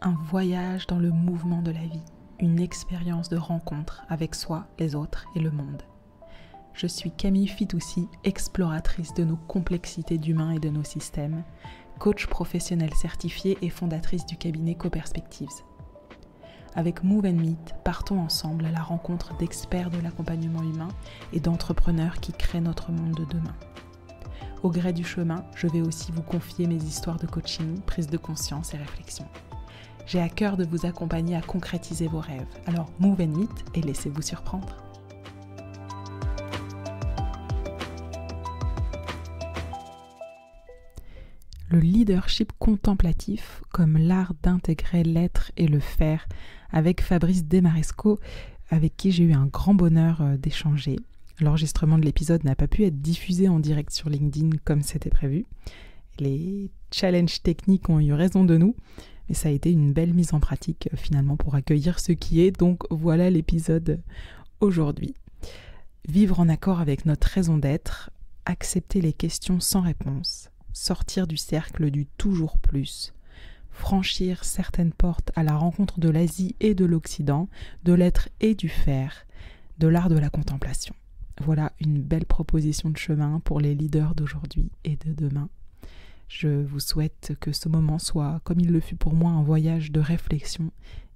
un voyage dans le mouvement de la vie, une expérience de rencontre avec soi, les autres et le monde. Je suis Camille Fitoussi, exploratrice de nos complexités d'humains et de nos systèmes, coach professionnel certifiée et fondatrice du cabinet Co-Perspectives. Avec Move & Meet, partons ensemble à la rencontre d'experts de l'accompagnement humain et d'entrepreneurs qui créent notre monde de demain. Au gré du chemin, je vais aussi vous confier mes histoires de coaching, prise de conscience et réflexion. J'ai à cœur de vous accompagner à concrétiser vos rêves. Alors Move & Meet et laissez-vous surprendre. Le leadership contemplatif comme l'art d'intégrer l'être et le faire avec Fabrice Desmarescaux, avec qui j'ai eu un grand bonheur d'échanger. L'enregistrement de l'épisode n'a pas pu être diffusé en direct sur LinkedIn comme c'était prévu. Les challenges techniques ont eu raison de nous, mais ça a été une belle mise en pratique finalement pour accueillir ce qui est. Donc voilà l'épisode aujourd'hui. Vivre en accord avec notre raison d'être, accepter les questions sans réponse, sortir du cercle du toujours plus, franchir certaines portes à la rencontre de l'Asie et de l'Occident, de l'être et du faire, de l'art de la contemplation. Voilà une belle proposition de chemin pour les leaders d'aujourd'hui et de demain. Je vous souhaite que ce moment soit, comme il le fut pour moi, un voyage de réflexion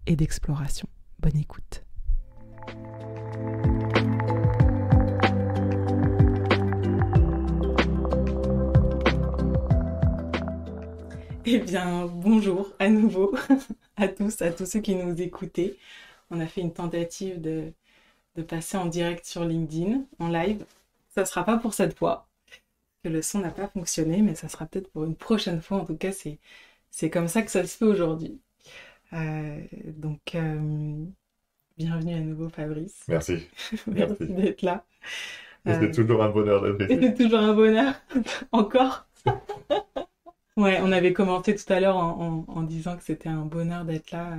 et d'exploration. Bonne écoute. Eh bien, bonjour à nouveau à tous ceux qui nous écoutaient. On a fait une tentative de passer en direct sur LinkedIn, en live. Ça ne sera pas pour cette fois, que le son n'a pas fonctionné, mais ça sera peut-être pour une prochaine fois. En tout cas, c'est comme ça que ça se fait aujourd'hui. Bienvenue à nouveau Fabrice. Merci. Merci d'être là. C'est toujours un bonheur d'être ici. C'est toujours un bonheur. Encore. Ouais, on avait commenté tout à l'heure en disant que c'était un bonheur d'être là,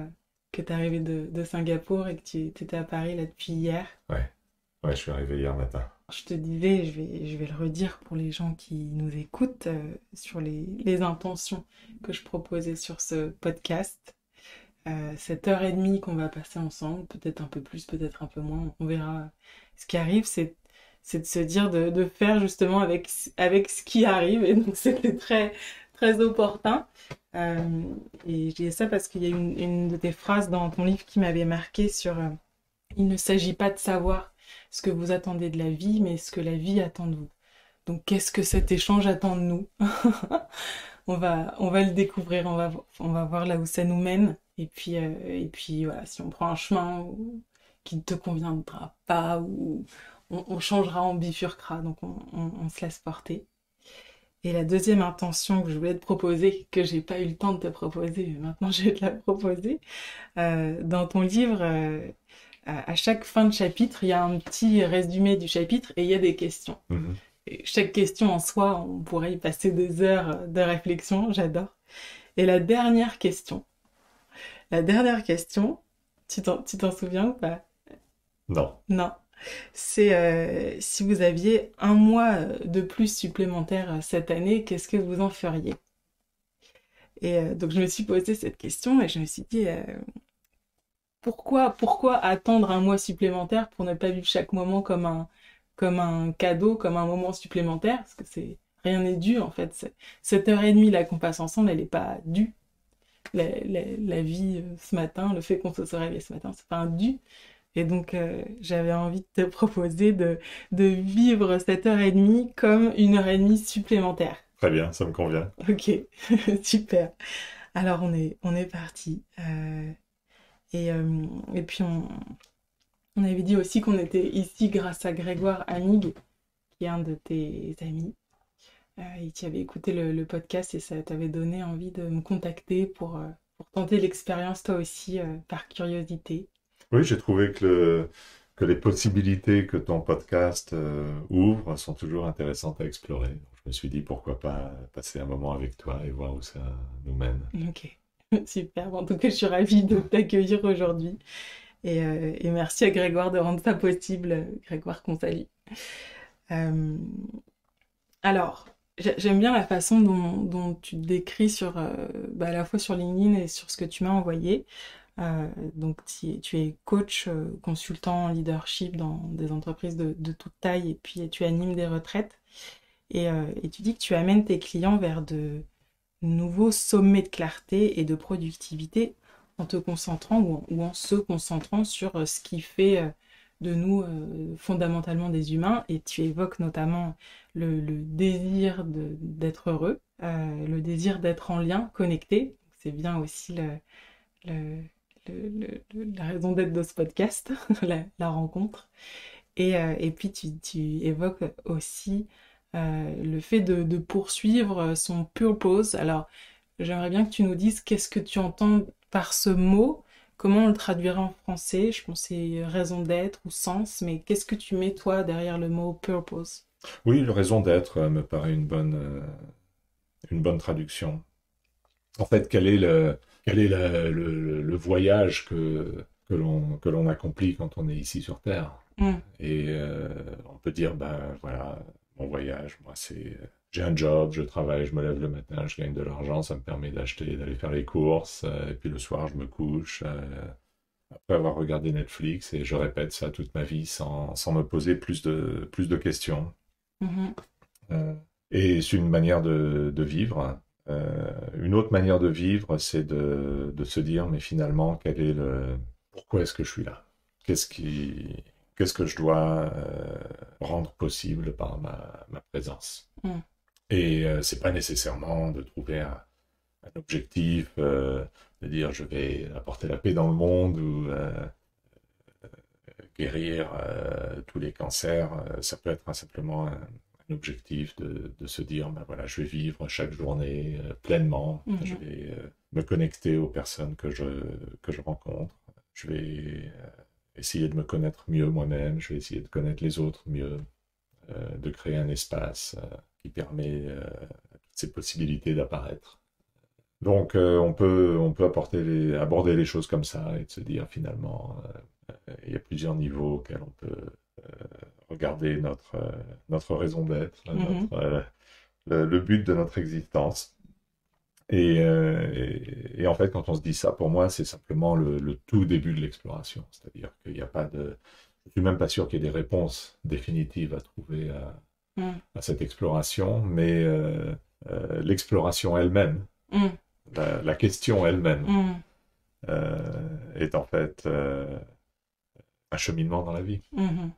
que tu es arrivé de Singapour et que tu étais à Paris là depuis hier. Ouais, je suis arrivé hier matin. Je te disais, je vais le redire pour les gens qui nous écoutent, sur les intentions que je proposais sur ce podcast. Cette heure et demie qu'on va passer ensemble, peut-être un peu plus, peut-être un peu moins, on verra ce qui arrive, c'est de se dire de faire justement avec ce qui arrive. Et donc c'était très très opportun. Et je dis ça parce qu'il y a une de tes phrases dans ton livre qui m'avait marqué sur il ne s'agit pas de savoir ce que vous attendez de la vie, mais ce que la vie attend de vous. Donc qu'est-ce que cet échange attend de nous? on va le découvrir, on va voir là où ça nous mène. Et puis voilà, si on prend un chemin qui ne te conviendra pas, ou on changera, on bifurquera, donc on se laisse porter. Et la deuxième intention que je voulais te proposer, que j'ai pas eu le temps de te proposer, mais maintenant je vais te la proposer, dans ton livre, à chaque fin de chapitre, il y a un petit résumé du chapitre et il y a des questions. Mm-hmm. Et chaque question en soi, on pourrait y passer des heures de réflexion, j'adore. Et la dernière question, tu t'en souviens ou pas? Non. C'est si vous aviez un mois de plus supplémentaire cette année, qu'est-ce que vous en feriez? Et donc je me suis posé cette question et je me suis dit pourquoi attendre un mois supplémentaire pour ne pas vivre chaque moment comme un cadeau, comme un moment supplémentaire, parce que rien n'est dû en fait. Cette heure et demie là qu'on passe ensemble, elle n'est pas due. La vie ce matin, le fait qu'on se soit réveillé ce matin, c'est pas un dû. Et donc, j'avais envie de te proposer de vivre cette heure et demie comme une heure et demie supplémentaire. Très bien, ça me convient. Ok, super. Alors, on est parti. Et puis, on avait dit aussi qu'on était ici grâce à Grégoire Amig, qui est un de tes amis. Et qui avait écouté le podcast et ça t'avait donné envie de me contacter pour tenter l'expérience toi aussi, par curiosité. Oui, j'ai trouvé que les possibilités que ton podcast ouvre sont toujours intéressantes à explorer. Donc, je me suis dit pourquoi pas passer un moment avec toi et voir où ça nous mène. Ok, super. En tout cas, je suis ravie de t'accueillir aujourd'hui. Et merci à Grégoire de rendre ça possible. Grégoire qu'on salue. Alors, J'aime bien la façon dont tu te décris à la fois sur LinkedIn et sur ce que tu m'as envoyé. Donc, tu es coach, consultant en leadership dans des entreprises de toute taille et puis tu animes des retraites. Et tu dis que tu amènes tes clients vers de nouveaux sommets de clarté et de productivité en te concentrant ou en se concentrant sur ce qui fait de nous fondamentalement des humains. Et tu évoques notamment le désir d'être heureux, le désir d'être en lien, connecté. C'est bien aussi le- la raison d'être de ce podcast, la rencontre. Et puis tu évoques aussi le fait de poursuivre son purpose. Alors, j'aimerais bien que tu nous dises qu'est-ce que tu entends par ce mot, comment on le traduirait en français. Je pense que c'est raison d'être ou sens, mais qu'est-ce que tu mets toi derrière le mot purpose? Oui, le raison d'être me paraît une bonne traduction. En fait, quel est le voyage que l'on accomplit quand on est ici sur Terre? Mm, Et on peut dire, ben voilà, mon voyage, moi, c'est... J'ai un job, je travaille, je me lève le matin, je gagne de l'argent, ça me permet d'acheter, d'aller faire les courses, et puis le soir, je me couche, après avoir regardé Netflix, et je répète ça toute ma vie sans me poser plus de questions. mhm, Euh, et c'est une manière de vivre. Une autre manière de vivre, c'est de se dire, mais finalement, pourquoi est-ce que je suis là? Qu'est-ce qui, qu'est-ce que je dois rendre possible par ma présence? mm, Et c'est pas nécessairement de trouver un objectif, de dire je vais apporter la paix dans le monde ou guérir tous les cancers. Ça peut être simplement un objectif de se dire, ben voilà, je vais vivre chaque journée pleinement, je mhm, vais me connecter aux personnes que je rencontre, je vais essayer de me connaître mieux moi-même, je vais essayer de connaître les autres mieux, de créer un espace qui permet à toutes ces possibilités d'apparaître. Donc on peut aborder les choses comme ça et de se dire finalement, il y a plusieurs niveaux auxquels on peut regarder notre raison d'être, mhm, le but de notre existence. Et en fait, quand on se dit ça, pour moi, c'est simplement le tout début de l'exploration. C'est-à-dire qu'il n'y a pas de... Je suis même pas sûr qu'il y ait des réponses définitives à trouver mm, à cette exploration, mais l'exploration elle-même, mm, la question elle-même, mm, est en fait un cheminement dans la vie. mhm.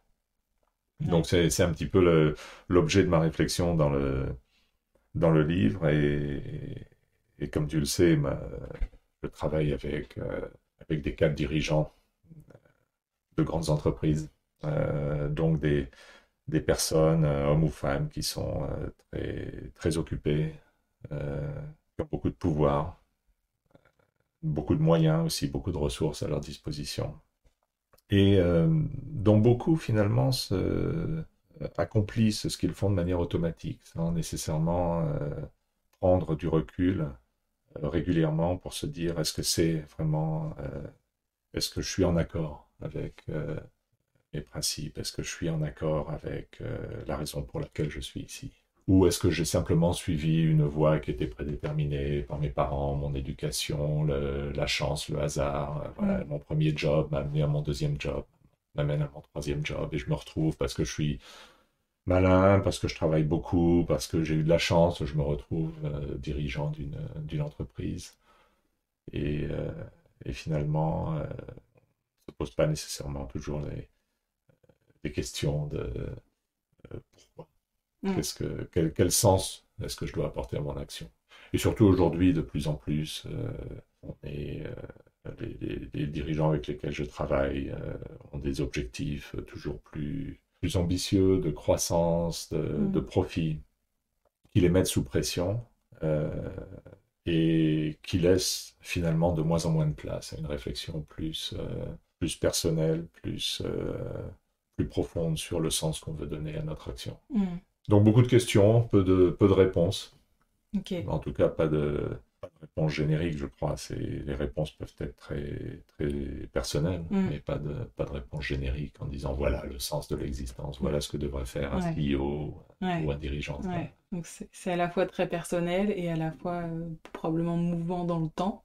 Donc Ouais. c'est un petit peu l'objet de ma réflexion dans le livre et comme tu le sais, je travaille avec des cadres dirigeants de grandes entreprises, donc des personnes, hommes ou femmes, qui sont très occupées, qui ont beaucoup de pouvoir, beaucoup de moyens aussi, beaucoup de ressources à leur disposition et dont beaucoup finalement accomplissent ce qu'ils font de manière automatique, sans nécessairement prendre du recul régulièrement pour se dire est-ce que c'est vraiment, est-ce que je suis en accord avec mes principes, est-ce que je suis en accord avec la raison pour laquelle je suis ici? Ou est-ce que j'ai simplement suivi une voie qui était prédéterminée par mes parents, mon éducation, la chance, le hasard, voilà, Mm, mon premier job m'a amené à mon deuxième job, m'amène à mon troisième job, et je me retrouve parce que je suis malin, parce que je travaille beaucoup, parce que j'ai eu de la chance, je me retrouve dirigeant d'une entreprise. Et, euh, et finalement, on ne se pose pas nécessairement toujours des questions de pourquoi, mm, quel sens est-ce que je dois apporter à mon action. Et surtout aujourd'hui, de plus en plus, on est, les dirigeants avec lesquels je travaille ont des objectifs toujours plus ambitieux de croissance, de mm, profit, qui les mettent sous pression euh, et qui laissent finalement de moins en moins de place à une réflexion plus personnelle, plus profonde sur le sens qu'on veut donner à notre action. mm. Donc beaucoup de questions, peu de réponses. Ok. En tout cas, pas de... réponse générique, je crois. Les réponses peuvent être très, très personnelles, mais pas de réponse générique en disant voilà le sens de l'existence, voilà ce que devrait faire un CEO ou un dirigeant. Ouais. Donc c'est à la fois très personnel et à la fois probablement mouvant dans le temps.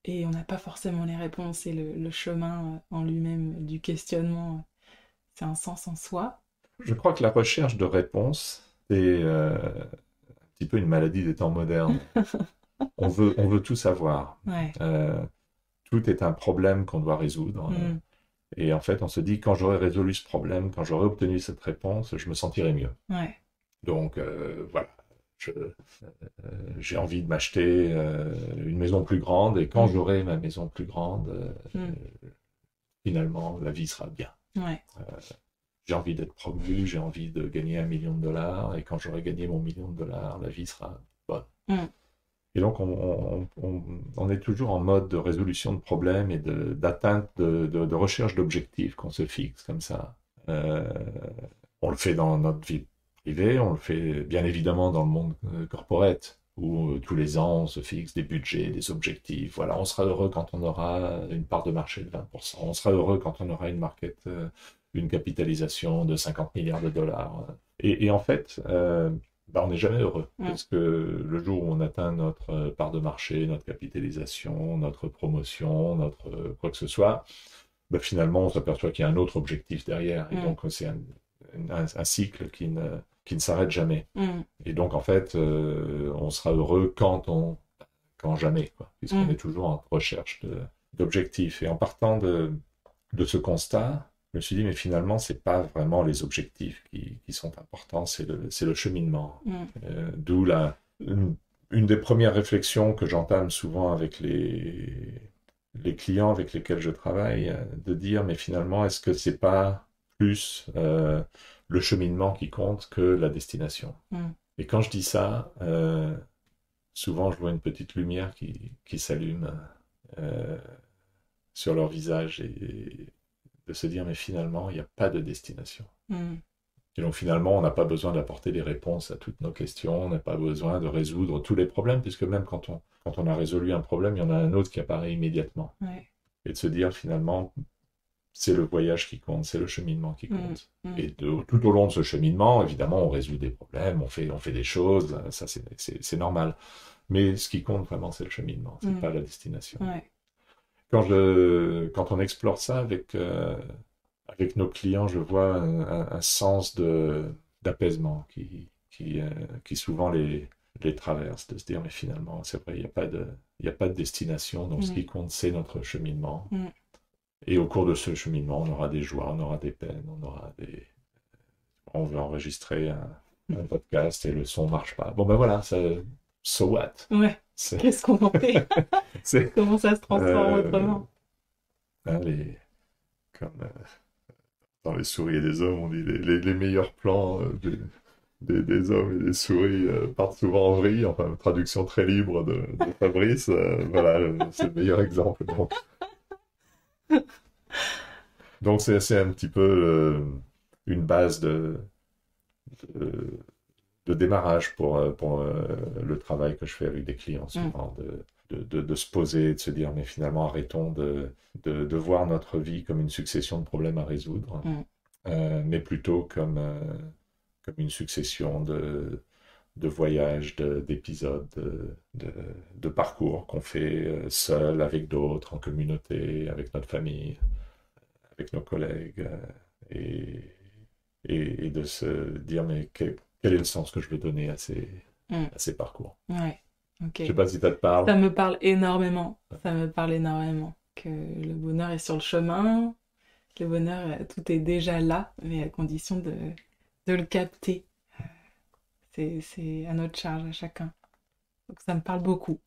Et on n'a pas forcément les réponses et le chemin en lui-même du questionnement, c'est un sens en soi. Je crois que la recherche de réponses, c'est un petit peu une maladie des temps modernes. On veut tout savoir. Ouais. Tout est un problème qu'on doit résoudre. Et en fait, on se dit, quand j'aurai résolu ce problème, quand j'aurai obtenu cette réponse, je me sentirai mieux. Ouais. Donc, voilà. J'ai envie de m'acheter une maison plus grande, et quand j'aurai ma maison plus grande, finalement, la vie sera bien. Ouais. J'ai envie d'être promu, j'ai envie de gagner $1 million, et quand j'aurai gagné mon $1 million, la vie sera bonne. Et donc, on est toujours en mode de résolution de problèmes et d'atteinte, de recherche d'objectifs qu'on se fixe comme ça. On le fait dans notre vie privée, on le fait bien évidemment dans le monde corporate, où tous les ans, on se fixe des budgets, des objectifs. Voilà, on sera heureux quand on aura une part de marché de 20%. On sera heureux quand on aura une capitalisation de 50 milliards de dollars. Et en fait, on n'est jamais heureux. Parce que le jour où on atteint notre part de marché, notre capitalisation, notre promotion, notre quoi que ce soit, finalement, on s'aperçoit qu'il y a un autre objectif derrière. Et donc, c'est un cycle qui ne s'arrête jamais. Et donc, en fait, on sera heureux quand jamais, quoi, puisqu'on est toujours en recherche d'objectifs. Et en partant de ce constat, je me suis dit, mais finalement, c'est pas vraiment les objectifs qui sont importants, c'est le cheminement. D'où une des premières réflexions que j'entame souvent avec les clients avec lesquels je travaille, de dire, mais finalement, est-ce que c'est pas plus le cheminement qui compte que la destination? Et quand je dis ça, souvent, je vois une petite lumière qui s'allume sur leur visage, et de se dire, mais finalement, il n'y a pas de destination. Et donc finalement, on n'a pas besoin d'apporter des réponses à toutes nos questions, on n'a pas besoin de résoudre tous les problèmes, puisque même quand on a résolu un problème, il y en a un autre qui apparaît immédiatement. Et de se dire, finalement, c'est le voyage qui compte, c'est le cheminement qui compte. Et tout au long de ce cheminement, évidemment, on résout des problèmes, on fait des choses, ça c'est normal. Mais ce qui compte vraiment, c'est le cheminement, c'est pas la destination. Quand on explore ça avec nos clients, je vois un sens d'apaisement qui souvent les traverse, de se dire, mais finalement, c'est vrai, il n'y a pas de destination, donc ce qui compte, c'est notre cheminement. Et au cours de ce cheminement, on aura des joies, on aura des peines, on veut enregistrer un podcast et le son ne marche pas. Bon, ben voilà, so what? Ouais. Qu'est-ce qu'on en fait? Comment ça se transforme autrement? Comme dans Les souris et les hommes, on dit les meilleurs plans des hommes et des souris partent souvent en vrille. Enfin, traduction très libre de Fabrice. Voilà, c'est le meilleur exemple. Donc c'est un petit peu une base de démarrage pour le travail que je fais avec des clients souvent, de se poser, de se dire, mais finalement, arrêtons de voir notre vie comme une succession de problèmes à résoudre, mais plutôt comme une succession de voyages, d'épisodes, de parcours qu'on fait seul, avec d'autres, en communauté, avec notre famille, avec nos collègues, et de se dire, mais quel est le sens que je veux donner à ces parcours? Ouais, ok. Je sais pas si ça te parle. Ça me parle énormément. Ça me parle énormément. Que le bonheur est sur le chemin. Le bonheur, tout est déjà là, mais à condition de le capter. C'est à notre charge, à chacun. Donc ça me parle beaucoup.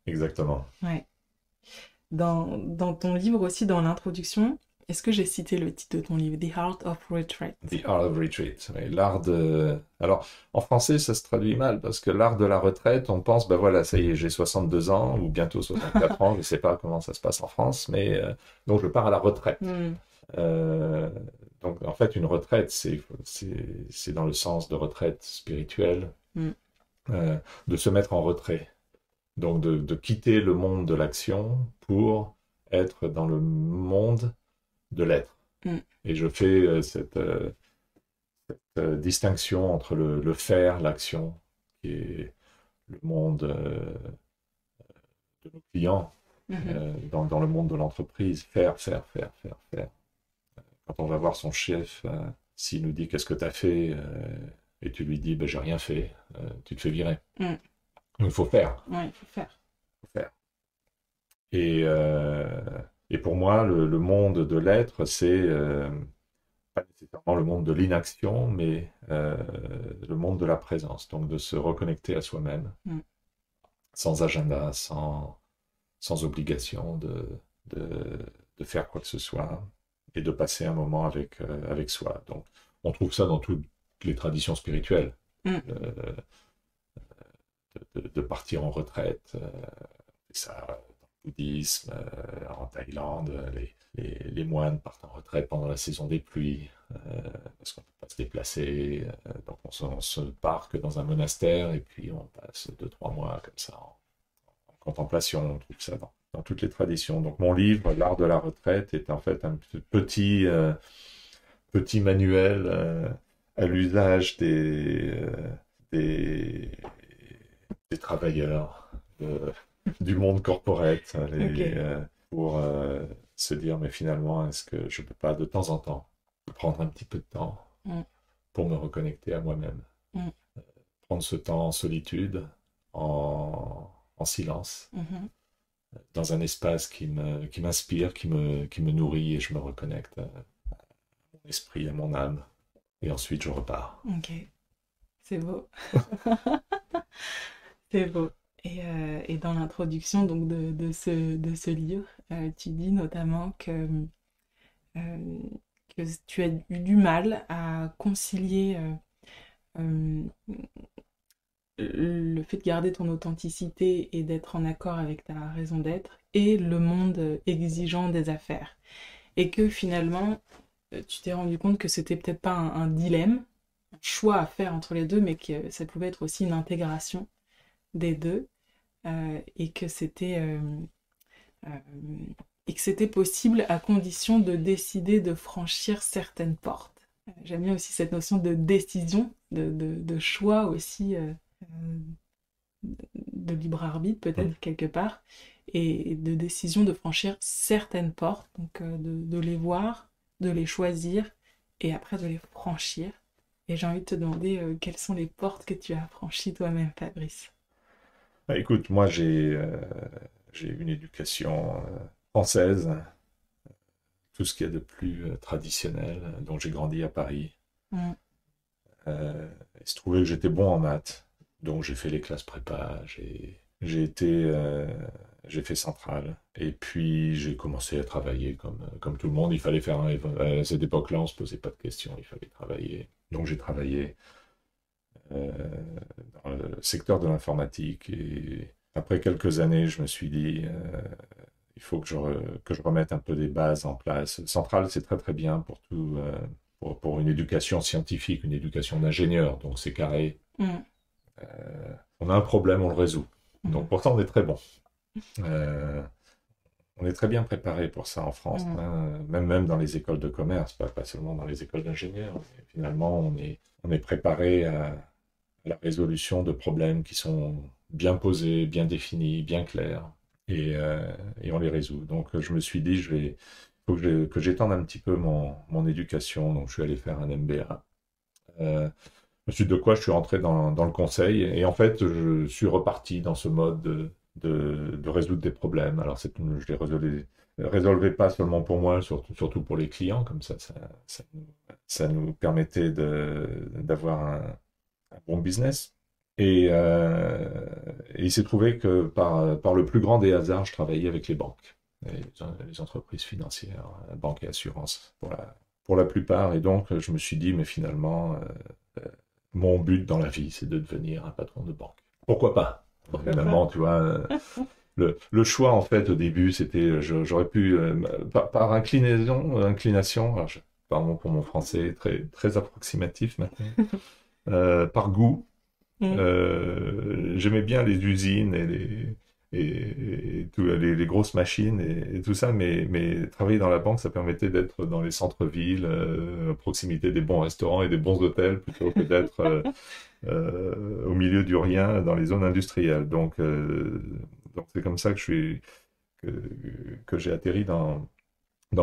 Exactement. Ouais. Dans ton livre aussi, dans l'introduction, est-ce que j'ai cité le titre de ton livre, The Art of Retreat? The Art of Retreat. Oui, l'art de... Alors, en français, ça se traduit mal, parce que l'art de la retraite, on pense, ben voilà, ça y est, j'ai 62 ans, ou bientôt 64 ans, je ne sais pas comment ça se passe en France, mais donc je pars à la retraite. Donc, en fait, une retraite, c'est dans le sens de retraite spirituelle, euh, de se mettre en retrait. Donc de quitter le monde de l'action pour être dans le monde de l'être. Mm. Et je fais cette distinction entre le faire, l'action, qui est le monde de nos clients, dans le monde de l'entreprise. Faire, faire, faire, faire, faire. Quand on va voir son chef, s'il nous dit qu'est-ce que tu as fait, et tu lui dis ben, j'ai rien fait, tu te fais virer. Mm. Donc il faut faire. Ouais, il faut faire. Faut faire. Et pour moi, le monde de l'être, c'est pas nécessairement le monde de l'inaction, mais le monde de la présence. Donc de se reconnecter à soi-même, sans agenda, sans obligation de faire quoi que ce soit, et de passer un moment avec soi. Donc on trouve ça dans toutes les traditions spirituelles. De partir en retraite, et ça dans le bouddhisme, en Thaïlande, les moines partent en retraite pendant la saison des pluies, parce qu'on ne peut pas se déplacer, donc on se parque dans un monastère et puis on passe 2-3 mois comme ça en contemplation. On trouve ça dans toutes les traditions. Donc mon livre, L'art de la retraite, est en fait un petit manuel à l'usage des travailleurs du monde corporate, pour se dire, mais finalement, est-ce que je ne peux pas de temps en temps prendre un petit peu de temps pour me reconnecter à moi-même, prendre ce temps en solitude, en silence, dans un espace qui m'inspire, qui me nourrit, et je me reconnecte à mon esprit, à mon âme, et ensuite je repars. Ok, c'est beau. C'est beau. Et dans l'introduction donc de ce livre, tu dis notamment que tu as eu du mal à concilier le fait de garder ton authenticité et d'être en accord avec ta raison d'être et le monde exigeant des affaires. Et que finalement, tu t'es rendu compte que c'était peut-être pas un dilemme, un choix à faire entre les deux, mais que ça pouvait être aussi une intégration des deux, et que c'était possible à condition de décider de franchir certaines portes. J'aime bien aussi cette notion de décision, de choix aussi, de libre arbitre peut-être quelque part, et de décision de franchir certaines portes, donc de les voir, de les choisir, et après de les franchir. Et j'ai envie de te demander quelles sont les portes que tu as franchies toi-même, Fabrice. Bah, écoute, moi j'ai une éducation française, tout ce qu'il y a de plus traditionnel, donc j'ai grandi à Paris. Il se trouvait que j'étais bon en maths, donc j'ai fait les classes prépa, j'ai fait Centrale, et puis j'ai commencé à travailler comme tout le monde. Il fallait faire à cette époque-là, on se posait pas de questions, il fallait travailler. Donc j'ai travaillé dans le secteur de l'informatique, et après quelques années, je me suis dit, il faut que je remette un peu des bases en place. Centrale, c'est très très bien pour tout, pour une éducation scientifique, une éducation d'ingénieur, donc c'est carré. On a un problème, on le résout. Donc pourtant, on est très bon. On est très bien préparé pour ça en France, même dans les écoles de commerce, pas seulement dans les écoles d'ingénieurs. Finalement, on est préparé à la résolution de problèmes qui sont bien posés, bien définis, bien clairs, et on les résout. Donc je me suis dit, il faut que j'étende un petit peu mon éducation, donc je suis allé faire un MBA. Ensuite de quoi je suis rentré dans le conseil, et en fait je suis reparti dans ce mode de résoudre des problèmes. Alors je les résolvais pas seulement pour moi, surtout pour les clients, comme ça nous permettait d'avoir un bon business. Et il s'est trouvé que par le plus grand des hasards, je travaillais avec les banques, les entreprises financières, banques et assurances pour la plupart. Et donc je me suis dit, mais finalement, mon but dans la vie, c'est de devenir un patron de banque. Pourquoi pas? Finalement, tu vois, le choix, en fait, au début, c'était, j'aurais pu, par inclination, alors pardon pour mon français très, très approximatif maintenant, par goût, Mm. J'aimais bien les usines et les grosses machines et tout ça, mais travailler dans la banque, ça permettait d'être dans les centres-villes, à proximité des bons restaurants et des bons hôtels, plutôt que d'être au milieu du rien dans les zones industrielles. Donc c'est comme ça que, que j'ai atterri dans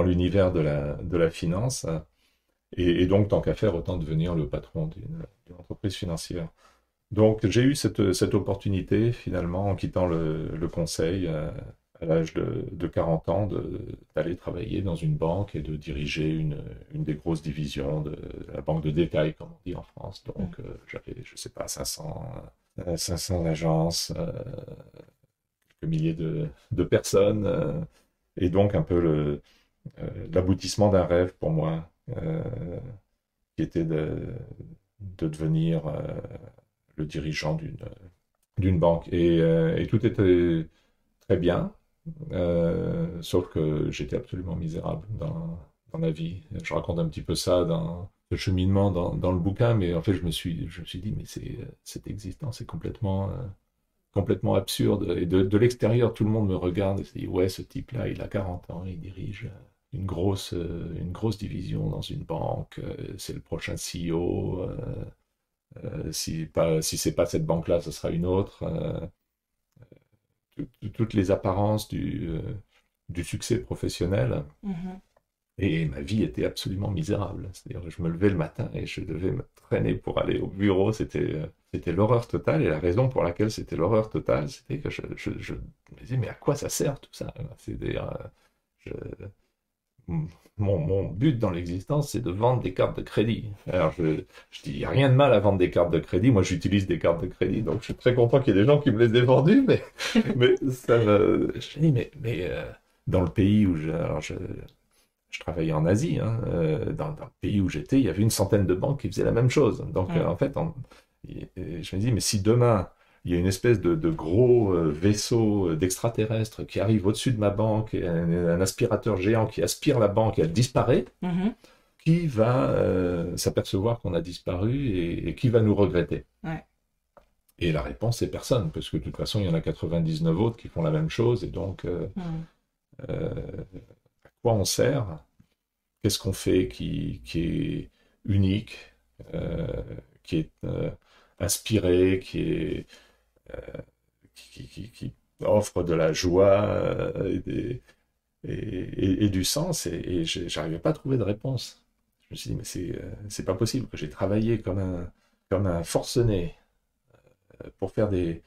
l'univers de la finance. Et donc, tant qu'à faire, autant devenir le patron d'une entreprise financière. Donc, j'ai eu cette opportunité, finalement, en quittant le conseil à l'âge de 40 ans, d'aller travailler dans une banque et de diriger une des grosses divisions de la banque de détail, comme on dit en France. Mm. Donc, j'avais, je sais pas, 500 agences, quelques milliers de personnes, et donc un peu l'aboutissement d'un rêve pour moi, qui était de devenir le dirigeant d'une banque. Et tout était très bien, sauf que j'étais absolument misérable dans la vie. Je raconte un petit peu ça dans le cheminement dans le bouquin, mais en fait, je me suis dit, mais cette existence est complètement absurde. Et de l'extérieur, tout le monde me regarde et se dit, ouais, ce type-là, il a 40 ans, il dirige une grosse division dans une banque, c'est le prochain CEO. Si c'est pas cette banque-là, ce sera une autre. Toutes les apparences du succès professionnel. Mhm. Et ma vie était absolument misérable. C'est-à-dire que je me levais le matin et je devais me traîner pour aller au bureau. C'était l'horreur totale. Et la raison pour laquelle c'était l'horreur totale, c'était que je me disais, mais à quoi ça sert tout ça? C'est-à-dire, je, mon but dans l'existence, c'est de vendre des cartes de crédit. Alors, je dis, il n'y a rien de mal à vendre des cartes de crédit. Moi, j'utilise des cartes de crédit, donc je suis très content qu'il y ait des gens qui me les aient vendues, mais ça me... Je dis, dans le pays où je travaillais en Asie, hein, dans le pays où j'étais, il y avait une centaine de banques qui faisaient la même chose. Donc, Mm. en fait, je me dis, mais si demain, il y a une espèce de gros vaisseau d'extraterrestres qui arrive au-dessus de ma banque, et un aspirateur géant qui aspire la banque et elle disparaît, Mhm. qui va s'apercevoir qu'on a disparu et qui va nous regretter? Ouais. Et la réponse est personne, parce que de toute façon, il y en a 99 autres qui font la même chose, et donc, Mm. euh, à quoi on sert? Qu'est-ce qu'on fait qui est unique, euh, qui est inspiré, qui offre de la joie et du sens, et j'arrivais pas à trouver de réponse. Je me suis dit, mais c'est pas possible que j'ai travaillé comme un forcené pour faire des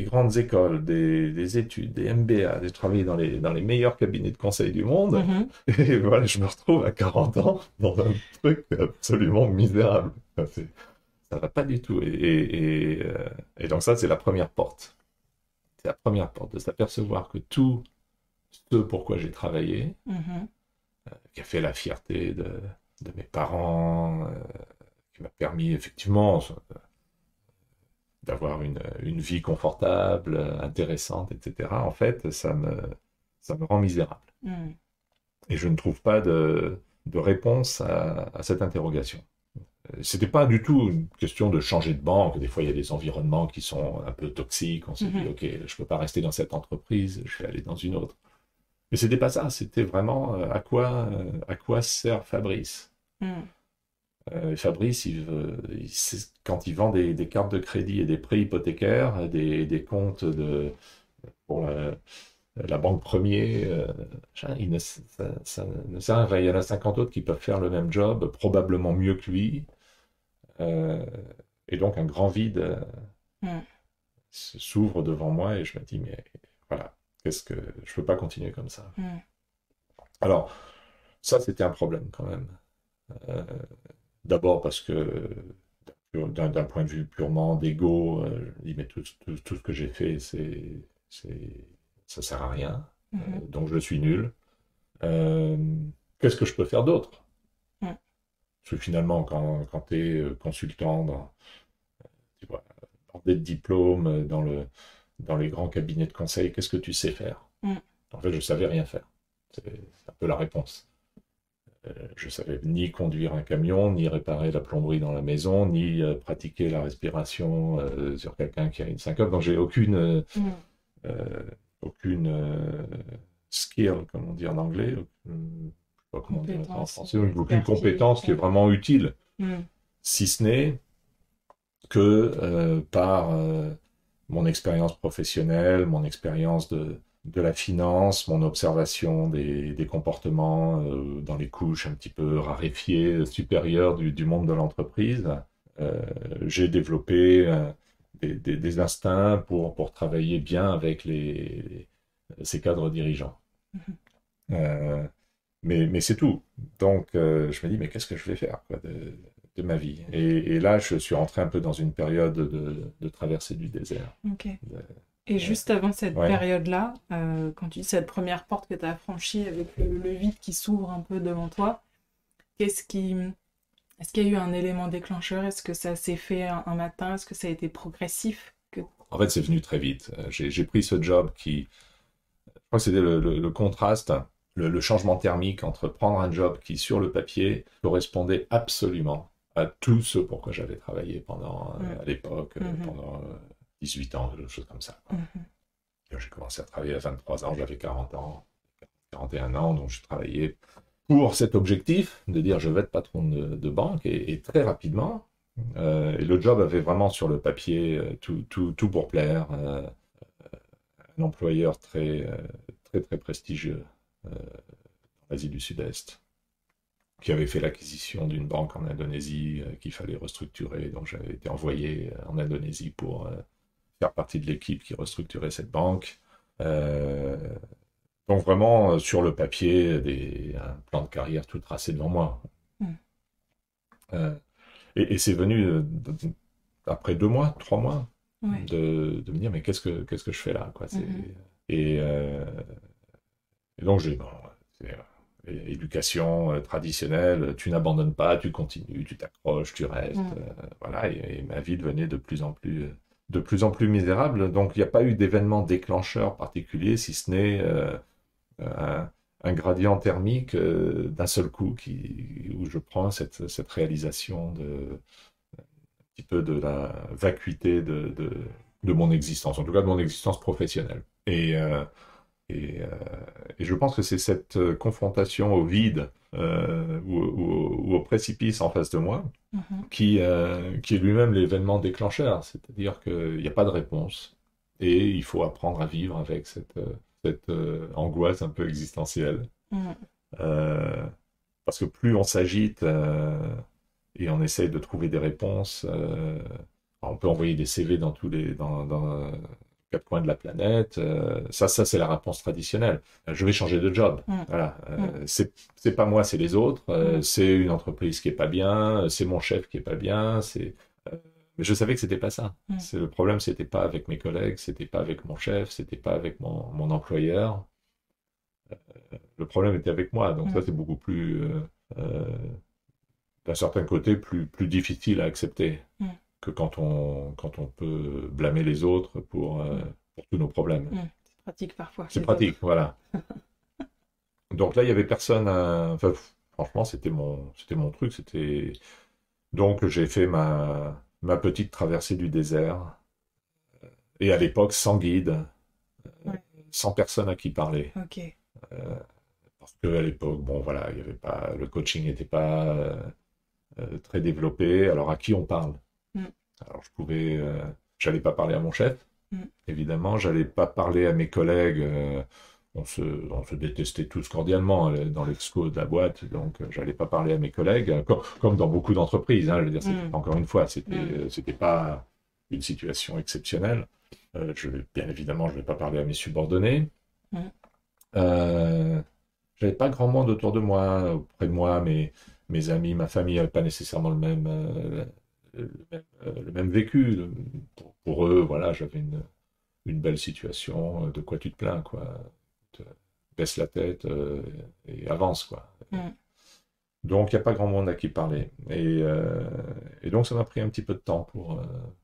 grandes écoles, des études, des MBA, j'ai travaillé dans les meilleurs cabinets de conseil du monde, Mhm. et voilà, je me retrouve à 40 ans dans un truc absolument misérable. Enfin, ça va pas du tout. Et donc ça, c'est la première porte. C'est la première porte, de s'apercevoir que tout ce pourquoi j'ai travaillé, Mhm. qui a fait la fierté de mes parents, qui m'a permis effectivement d'avoir une vie confortable, intéressante, etc. En fait, ça me rend misérable. Mm. Et je ne trouve pas de réponse à cette interrogation. C'était pas du tout une question de changer de banque. Des fois, il y a des environnements qui sont un peu toxiques. On se dit, Mhm. OK, je peux pas rester dans cette entreprise, je vais aller dans une autre. Mais c'était pas ça. C'était vraiment à quoi sert Fabrice? Mm. Fabrice, quand il vend des cartes de crédit et des prêts hypothécaires, des comptes pour la banque premier, ça ne sert à rien. Il y en a 50 autres qui peuvent faire le même job, probablement mieux que lui. Euh, et donc un grand vide Mm. s'ouvre devant moi et je me dis, mais voilà, qu'est-ce que je peux pas continuer comme ça. Mm. Alors, ça, c'était un problème quand même. Euh, D'abord parce que d'un point de vue purement d'ego, je me dis, mais tout ce que j'ai fait, ça sert à rien. Mhm. Donc je suis nul. Euh, Qu'est-ce que je peux faire d'autre? Mm. Parce que finalement, quand tu es consultant tu vois, bordé de diplômes dans les grands cabinets de conseil, qu'est-ce que tu sais faire? Mm. En fait, je savais rien faire. C'est un peu la réponse. Je savais ni conduire un camion, ni réparer la plomberie dans la maison, ni pratiquer la respiration sur quelqu'un qui a une syncope. Donc j'ai euh, aucune skill, comme on dit en anglais, je sais pas comment dire ça en Compétence, français, aucune expertise. compétence qui est vraiment utile, Mm. si ce n'est que par mon expérience professionnelle, mon expérience de la finance, mon observation des comportements dans les couches un petit peu raréfiées, supérieures du monde de l'entreprise, euh, j'ai développé des instincts pour travailler bien avec ces cadres dirigeants. Mhm. Euh, mais c'est tout. Donc, je me dis, mais qu'est-ce que je vais faire quoi, de ma vie? Et là, je suis rentré un peu dans une période de traversée du désert. Ok. Et Euh, juste avant cette ouais. période-là, quand tu dis cette première porte que tu as franchie avec le vide qui s'ouvre un peu devant toi, qu'est-ce qui, est-ce qu'il y a eu un élément déclencheur? Est-ce que ça s'est fait un matin? Est-ce que ça a été progressif? En fait, c'est venu très vite. J'ai pris ce job je crois que c'était le contraste, le changement thermique entre prendre un job qui, sur le papier, correspondait absolument à tout ce pour quoi j'avais travaillé à l'époque, Mhm. pendant 18 ans, quelque chose comme ça. Mhm. J'ai commencé à travailler à 23 ans, j'avais 40 ans, 41 ans, donc je travaillais pour cet objectif de dire je vais être patron de banque et très rapidement. Et le job avait vraiment sur le papier tout pour plaire. Un employeur très prestigieux en Asie du Sud-Est, qui avait fait l'acquisition d'une banque en Indonésie qu'il fallait restructurer. Donc j'avais été envoyé en Indonésie pour faire partie de l'équipe qui restructurait cette banque. Euh, donc vraiment sur le papier, un plan de carrière tout tracé devant moi. Mhm. Euh, et c'est venu après 2 mois, 3 mois, Ouais. de me dire mais qu'est-ce que je fais là quoi. Mhm. Et, euh, et donc j'ai bon, c'est, éducation traditionnelle, tu n'abandonnes pas, tu continues, tu t'accroches, tu restes, Mhm. voilà. Et ma vie devenait de plus en plus misérable. Donc il n'y a pas eu d'événement déclencheur particulier, si ce n'est un gradient thermique d'un seul coup où je prends cette réalisation un petit peu de la vacuité de mon existence, en tout cas de mon existence professionnelle. Et, euh, et je pense que c'est cette confrontation au vide ou au précipice en face de moi Mhm. qui est lui-même l'événement déclencheur. C'est-à-dire qu'il n'y a pas de réponse et il faut apprendre à vivre avec cette angoisse un peu existentielle. Mhm. Euh, Parce que plus on s'agite et on essaye de trouver des réponses, on peut envoyer des CV dans quatre coins de la planète. Ça c'est la réponse traditionnelle. Je vais changer de job. Mhm. Voilà. Mhm. C'est pas moi, c'est les autres. Mhm. C'est une entreprise qui est pas bien. C'est mon chef qui est pas bien. Mais je savais que c'était pas ça. Mhm. C'est le problème, c'était pas avec mes collègues, c'était pas avec mon chef, c'était pas avec mon employeur. Le problème était avec moi. Donc ça, Mhm. c'est beaucoup plus, d'un certain côté, plus difficile à accepter Mhm. que quand on peut blâmer les autres pour tous nos problèmes. Mhm. C'est pratique parfois, C'est les pratique, autres. voilà. Donc là, il y avait personne enfin, franchement, c'était mon truc. Donc j'ai fait ma petite traversée du désert. Et à l'époque, sans guide, Ouais. sans personne à qui parler. Ok. Euh, Parce qu'à l'époque, bon voilà, il y avait pas, le coaching n'était pas très développé. Alors à qui on parle? Mhm. Alors j'allais pas parler à mon chef, Mhm. évidemment, j'allais pas parler à mes collègues. On se détestait tous cordialement dans l'exco de la boîte, donc j'allais pas parler à mes collègues, comme dans beaucoup d'entreprises. Hein, je veux dire, Mhm. encore une fois, Mhm. c'était pas une situation exceptionnelle. Bien évidemment, je vais pas parler à mes subordonnés. Mhm. Euh, J'avais pas grand monde autour de moi, auprès de moi, mes amis, ma famille n'avaient pas nécessairement le même vécu. Pour eux, voilà, j'avais une belle situation. De quoi tu te plains, quoi. Te- Baisse la tête et avance, quoi. Mhm. Donc, il n'y a pas grand monde à qui parler. Et donc, ça m'a pris un petit peu de temps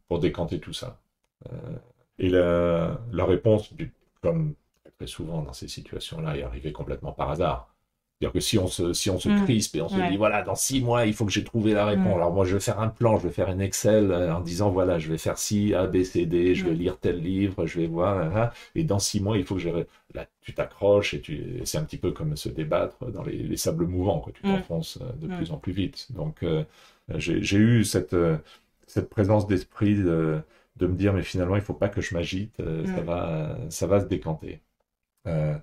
pour décanter tout ça. Euh, et la réponse, comme très souvent dans ces situations-là, est arrivée complètement par hasard. C'est-à-dire que si on se crispe et on se dit, Ouais. voilà, dans 6 mois, il faut que j'ai trouvé la réponse. Mm. Alors moi, je vais faire un plan, je vais faire une Excel en disant, voilà, je vais faire ci, A, B, C, D, je vais Mm. lire tel livre, je vais voir, et dans 6 mois, il faut que j'ai... Là, tu t'accroches et c'est un petit peu comme se débattre dans les sables mouvants, quoi. Tu Mm. t'enfonces de Mm. plus en plus vite. Donc, j'ai eu cette présence d'esprit de me dire, mais finalement, il faut pas que je m'agite, Mm. ça va se décanter. Euh,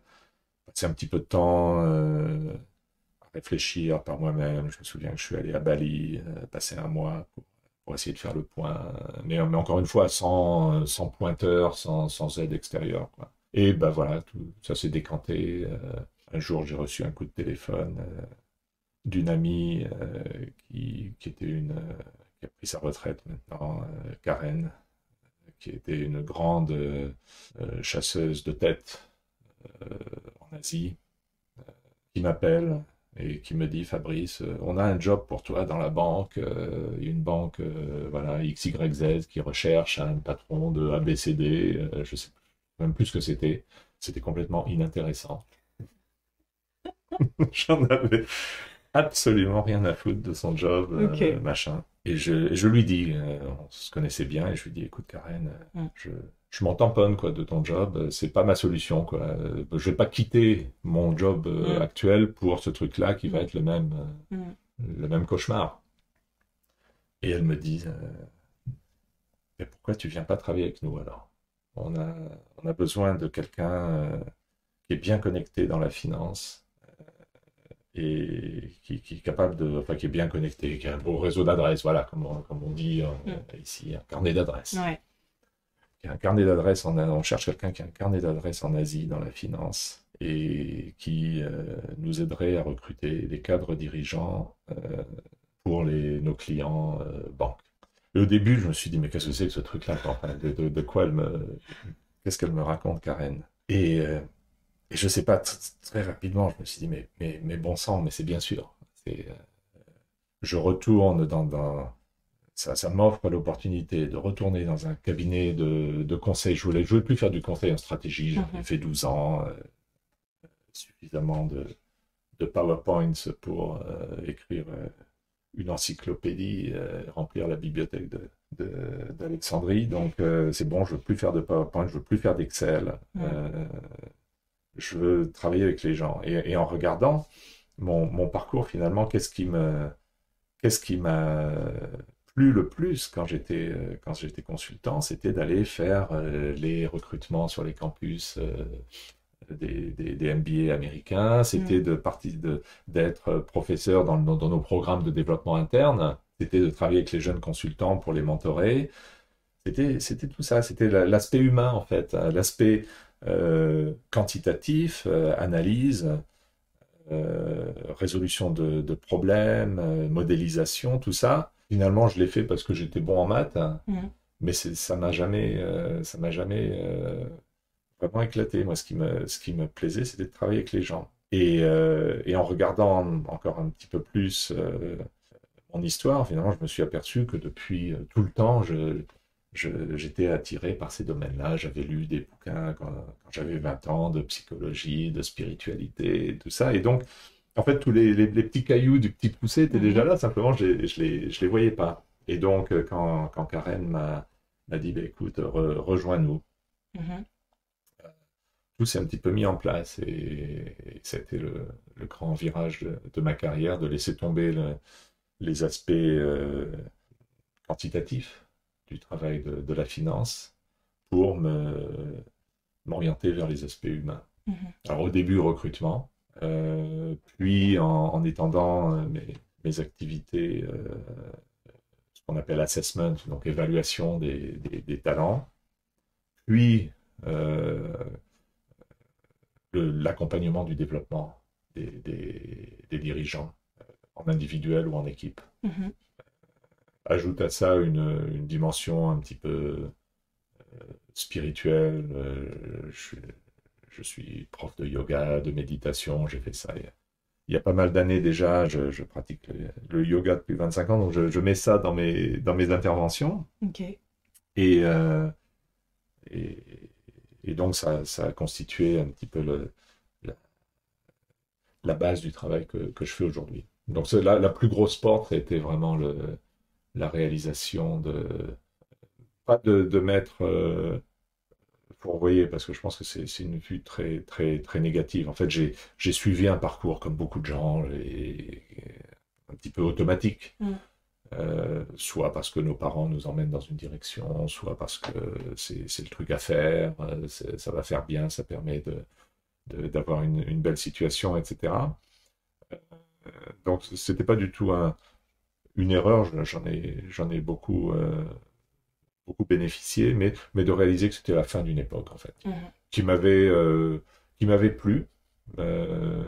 Passer un petit peu de temps à réfléchir par moi-même. Je me souviens que je suis allé à Bali, passer un mois pour essayer de faire le point, mais encore une fois, sans pointeur, sans aide extérieure, quoi. Et ben voilà, tout ça s'est décanté. Un jour, j'ai reçu un coup de téléphone d'une amie qui était qui a pris sa retraite maintenant, Karen, qui était une grande chasseuse de tête euh, en Asie, qui m'appelle et qui me dit, Fabrice, on a un job pour toi dans la banque, une banque voilà, XYZ qui recherche un patron de ABCD, je sais même plus ce que c'était. C'était complètement inintéressant. J'en avais absolument rien à foutre de son job, Ok. machin. Et je lui dis, on se connaissait bien, et je lui dis, écoute Karen, Mm. je m'en tamponne quoi de ton job, c'est pas ma solution quoi. Je vais pas quitter mon job Mm. actuel pour ce truc-là qui va Mm. être Mm. le même cauchemar. Et elle me dit, mais pourquoi tu viens pas travailler avec nous alors? On a, on a besoin de quelqu'un qui est bien connecté dans la finance et qui est capable enfin, qui est bien connecté, qui a un beau réseau d'adresses, voilà, comme on dit Mm. ici, un carnet d'adresses. Ouais. Qui a un carnet d'adresses on cherche quelqu'un qui a un carnet d'adresses en Asie dans la finance et qui nous aiderait à recruter des cadres dirigeants pour nos clients banques. Et au début, je me suis dit, mais qu'est-ce que c'est que ce truc-là? Enfin, de quoi qu'est-ce qu'elle me raconte, Karen? Et je sais pas, très rapidement, je me suis dit, mais bon sang, mais c'est bien sûr. Je retourne ça m'offre l'opportunité de retourner dans un cabinet de conseil. Je voulais plus faire du conseil en stratégie. J'avais Mhm. fait 12 ans, suffisamment de PowerPoints pour écrire une encyclopédie, remplir la bibliothèque d'Alexandrie. Donc c'est bon, je veux plus faire de PowerPoint, je veux plus faire d'Excel. Mm. Je veux travailler avec les gens. Et en regardant mon parcours finalement, qu'est-ce qui m'a plu le plus quand j'étais consultant, c'était d'aller faire les recrutements sur les campus des MBA américains, c'était Mm. d'être professeur dans nos programmes de développement interne, c'était de travailler avec les jeunes consultants pour les mentorer, c'était tout ça, c'était l'aspect humain en fait, l'aspect quantitatif, analyse, résolution de problèmes, modélisation, tout ça. Finalement, je l'ai fait parce que j'étais bon en maths, hein, Mm. mais ça m'a jamais vraiment éclaté. Moi, ce qui me plaisait, c'était de travailler avec les gens. Et en regardant encore un petit peu plus mon histoire, finalement, je me suis aperçu que depuis tout le temps, j'étais attiré par ces domaines-là. J'avais lu des bouquins quand j'avais 20 ans de psychologie, de spiritualité, tout ça. Et donc, en fait, tous les petits cailloux du petit poussé étaient déjà Mhm. là, simplement, je les voyais pas. Et donc, quand Karen m'a dit, bah, écoute, rejoins-nous, Mhm. tout s'est un petit peu mis en place. Et c'était le grand virage de ma carrière, de laisser tomber les aspects quantitatifs du travail de la finance pour m'orienter vers les aspects humains. Mhm. Alors au début, recrutement, puis en étendant mes activités, ce qu'on appelle assessment, donc évaluation des talents, puis euh, l'accompagnement du développement des dirigeants, en individuel ou en équipe. Mhm. Ajoute à ça une dimension un petit peu spirituelle. Je suis prof de yoga, de méditation, j'ai fait ça il y a pas mal d'années déjà. Je pratique le yoga depuis 25 ans, donc je mets ça dans mes interventions. Ok. Et, euh, et, et donc ça a constitué un petit peu la, la base du travail que je fais aujourd'hui. Donc la plus grosse porte, ça a été vraiment la réalisation pas de mettre pour envoyer, parce que je pense que c'est une vue très, très, très négative. En fait, j'ai suivi un parcours comme beaucoup de gens, un petit peu automatique. Mm. Soit parce que nos parents nous emmènent dans une direction, soit parce que c'est le truc à faire, ça va faire bien, ça permet d'avoir une belle situation, etc. Donc, c'était pas du tout une erreur, j'en ai beaucoup, beaucoup bénéficié, mais de réaliser que c'était la fin d'une époque, en fait, Mm. qui m'avait plu, euh,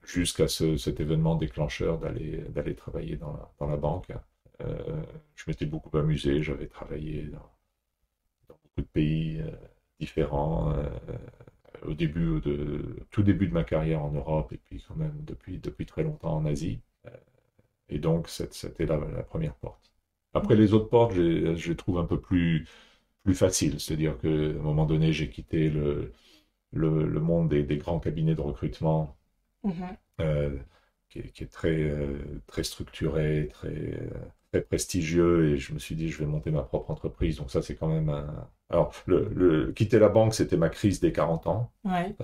jusqu'à cet événement déclencheur d'aller travailler dans la banque. Je m'étais beaucoup amusé, j'avais travaillé dans beaucoup de pays différents, tout début de ma carrière en Europe, et puis quand même depuis très longtemps en Asie. Et donc, c'était la première porte. Après, les autres portes, je les trouve un peu plus faciles. C'est-à-dire qu'à un moment donné, j'ai quitté le monde des grands cabinets de recrutement, Mhm. euh, qui est très, très structuré, très prestigieux, et je me suis dit, je vais monter ma propre entreprise. Donc ça, c'est quand même un... Alors, quitter la banque, c'était ma crise des 40 ans. Ouais,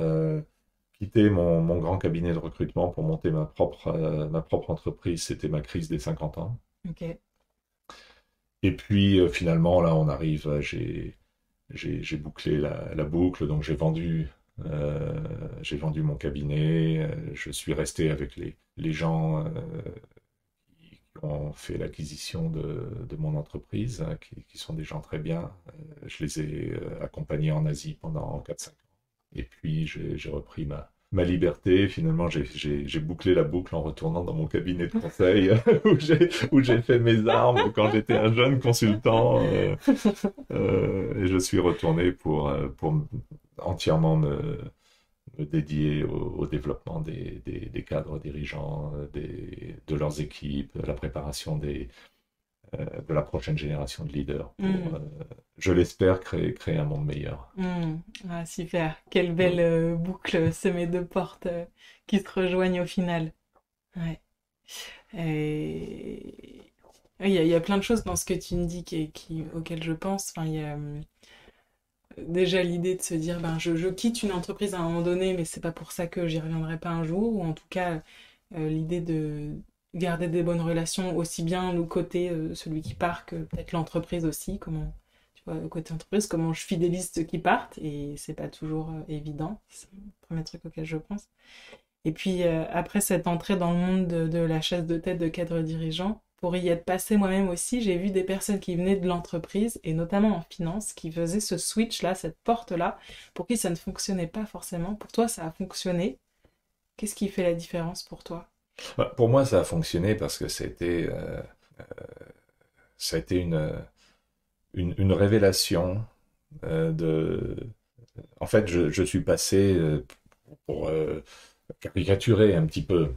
Quitter mon grand cabinet de recrutement pour monter ma propre entreprise, c'était ma crise des 50 ans. ok. Et puis, finalement, là, on arrive, j'ai bouclé la boucle, donc j'ai vendu mon cabinet, je suis resté avec les gens qui ont fait l'acquisition de mon entreprise, hein, qui sont des gens très bien. Je les ai accompagnés en Asie pendant 4-5 ans. Et puis j'ai repris ma liberté. Finalement, j'ai bouclé la boucle en retournant dans mon cabinet de conseil où j'ai fait mes armes quand j'étais un jeune consultant. Et je suis retourné pour entièrement me dédier au développement des cadres dirigeants, de leurs équipes, la préparation de la prochaine génération de leaders pour, Mm. je l'espère, créer un monde meilleur. Mm. Ah, super. Quelle belle boucle semée de portes qui se rejoignent au final. Ouais. Et... oui, il y a plein de choses dans ce que tu me dis auxquelles je pense. Enfin, il y a déjà l'idée de se dire, ben, je quitte une entreprise à un moment donné, mais c'est pas pour ça que j'y reviendrai pas un jour. Ou en tout cas, l'idée de garder des bonnes relations, aussi bien le côté celui qui part que peut-être l'entreprise aussi. Comment, tu vois, le côté entreprise, comment je fidélise ceux qui partent. Et c'est pas toujours évident. C'est le premier truc auquel je pense. Et puis après cette entrée dans le monde de la chasse de tête de cadre dirigeant, pour y être passé moi-même aussi, j'ai vu des personnes qui venaient de l'entreprise, et notamment en finance, qui faisaient ce switch-là, cette porte-là, pour qui ça ne fonctionnait pas forcément. Pour toi, ça a fonctionné. Qu'est-ce qui fait la différence pour toi? Bah, pour moi, ça a fonctionné parce que ça a été une révélation de... En fait, je suis passé, pour caricaturer un petit peu,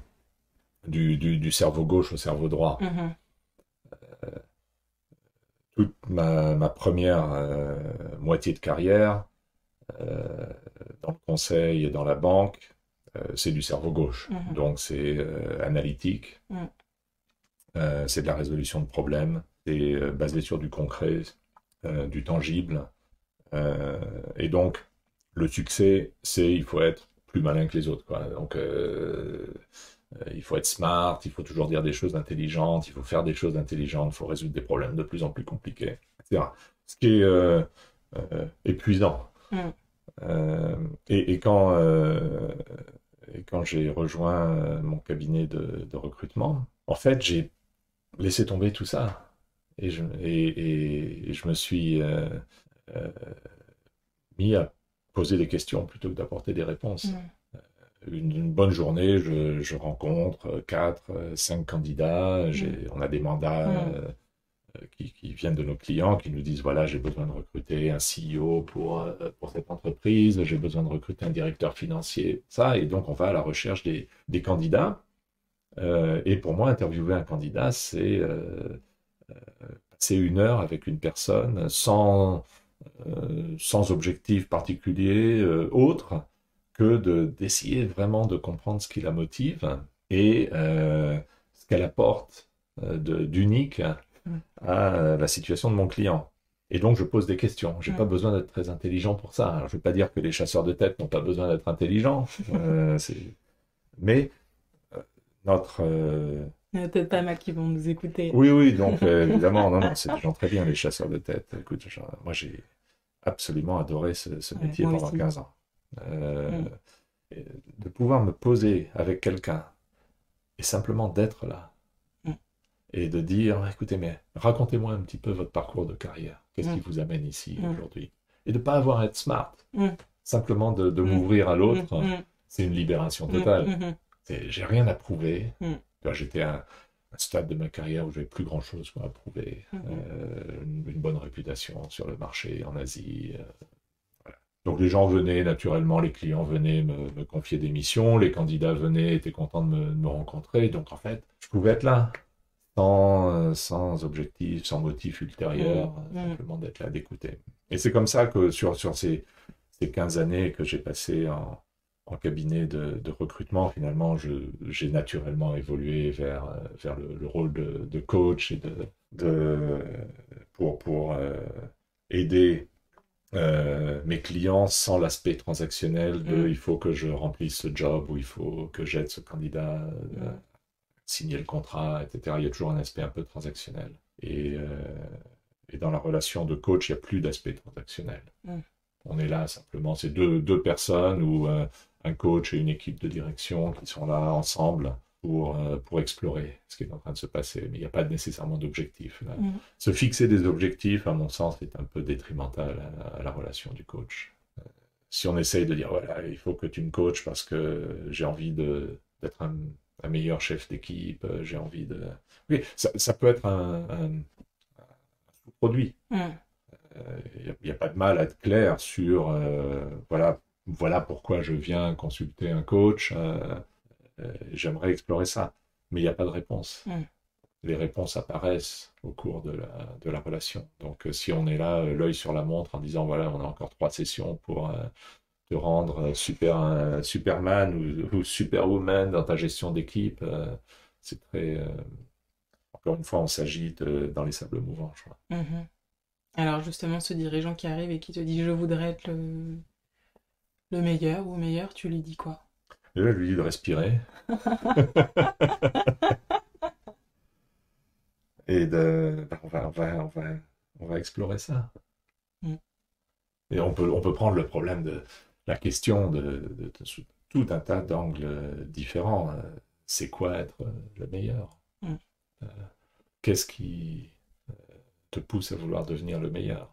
du cerveau gauche au cerveau droit. Mhm. Toute ma première moitié de carrière, euh, dans le conseil et dans la banque, c'est du cerveau gauche. Mhm. Donc c'est analytique, Mhm. c'est de la résolution de problèmes, c'est basé sur du concret, du tangible. Et donc, le succès, c'est il faut être plus malin que les autres, quoi. Donc, il faut être smart, il faut toujours dire des choses intelligentes, il faut faire des choses intelligentes, il faut résoudre des problèmes de plus en plus compliqués, etc. Ce qui est épuisant. Mhm. Euh, et, et quand, quand j'ai rejoint mon cabinet de recrutement, en fait, j'ai laissé tomber tout ça. Et je me suis euh, mis à poser des questions plutôt que d'apporter des réponses. Mhm. Une bonne journée, je rencontre 4, 5 candidats, Mhm. on a des mandats Mhm. qui viennent de nos clients, qui nous disent, voilà, j'ai besoin de recruter un CEO pour cette entreprise, j'ai besoin de recruter un directeur financier, ça, et donc on va à la recherche des candidats. Et pour moi, interviewer un candidat, c'est 1 heure avec une personne sans objectif particulier autre que d'essayer vraiment de comprendre ce qui la motive et ce qu'elle apporte d'unique à la situation de mon client. Et donc, je pose des questions. J'ai pas besoin d'être très intelligent pour ça. Alors, je veux pas dire que les chasseurs de tête n'ont pas besoin d'être intelligents, mais notre... Il y en a peut-être pas mal qui vont nous écouter. Oui, oui, donc évidemment, non, non, c'est des gens très bien, les chasseurs de tête. Écoute, moi, j'ai absolument adoré ce métier moi pendant aussi. 15 ans. Et de pouvoir me poser avec quelqu'un et simplement d'être là et de dire, écoutez, mais racontez-moi un petit peu votre parcours de carrière. Qu'est-ce qui vous amène ici aujourd'hui? Et de ne pas avoir à être smart. Simplement de m'ouvrir à l'autre, c'est une libération totale. J'ai rien à prouver. J'étais à un stade de ma carrière où j'avais plus grand-chose à prouver. Une bonne réputation sur le marché en Asie. Voilà. Donc les gens venaient naturellement, les clients venaient me confier des missions, les candidats venaient, étaient contents de me rencontrer. Donc en fait, je pouvais être là sans objectif, sans motif ultérieur, simplement d'être là, d'écouter. Et c'est comme ça que sur ces 15 années que j'ai passées en cabinet de recrutement, finalement, j'ai naturellement évolué vers le rôle de coach et pour aider mes clients sans l'aspect transactionnel il faut que je remplisse ce job ou il faut que j'aide ce candidat signer le contrat, etc. Il y a toujours un aspect un peu transactionnel. Et dans la relation de coach, il n'y a plus d'aspect transactionnel. On est là simplement, c'est deux personnes ou un coach et une équipe de direction qui sont là ensemble pour explorer ce qui est en train de se passer. Mais il n'y a pas nécessairement d'objectif. Se fixer des objectifs, à mon sens, est un peu détrimental à la relation du coach. Si on essaye de dire, voilà, il faut que tu me coaches parce que j'ai envie d'être un meilleur chef d'équipe, j'ai envie de... Oui, ça peut être un sous-produit. Il n'y a pas de mal à être clair sur, voilà pourquoi je viens consulter un coach, j'aimerais explorer ça. Mais il n'y a pas de réponse. Les réponses apparaissent au cours de la relation. Donc si on est là, l'œil sur la montre, en disant, voilà, on a encore 3 sessions pour... te rendre Superman ou Superwoman dans ta gestion d'équipe, c'est très... encore une fois, on s'agite dans les sables mouvants, je crois. Alors justement, ce dirigeant qui arrive et qui te dit « je voudrais être le meilleur ou meilleur », tu lui dis quoi? Et là, je lui dis de respirer. Et on va explorer ça. Et on peut prendre le problème de la question de tout un tas d'angles différents. C'est quoi être le meilleur? Qu'est-ce qui te pousse à vouloir devenir le meilleur?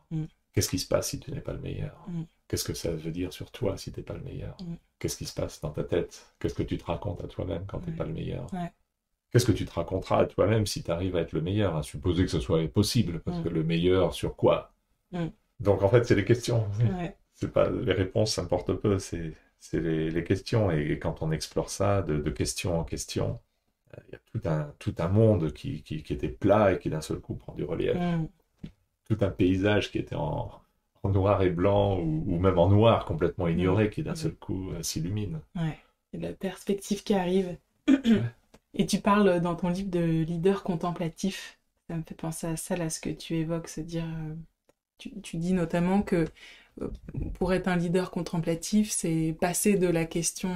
Qu'est-ce qui se passe si tu n'es pas le meilleur? Qu'est-ce que ça veut dire sur toi si tu n'es pas le meilleur? Qu'est-ce qui se passe dans ta tête? Qu'est-ce que tu te racontes à toi-même quand tu n'es pas le meilleur? Qu'est-ce que tu te raconteras à toi-même si tu arrives à être le meilleur? À supposer que ce soit possible, parce que le meilleur sur quoi? Donc en fait, c'est les questions. C'est pas les réponses, ça importe peu, c'est les questions. Et quand on explore ça de question en question, il y a tout un monde qui était plat et qui d'un seul coup prend du relief. Tout un paysage qui était en noir et blanc ou même en noir complètement ignoré qui d'un seul coup s'illumine. Et la perspective qui arrive. Et tu parles dans ton livre de leader contemplatif. Ça me fait penser à ça, là, ce que tu évoques, se dire... tu dis notamment que pour être un leader contemplatif, c'est passer de la question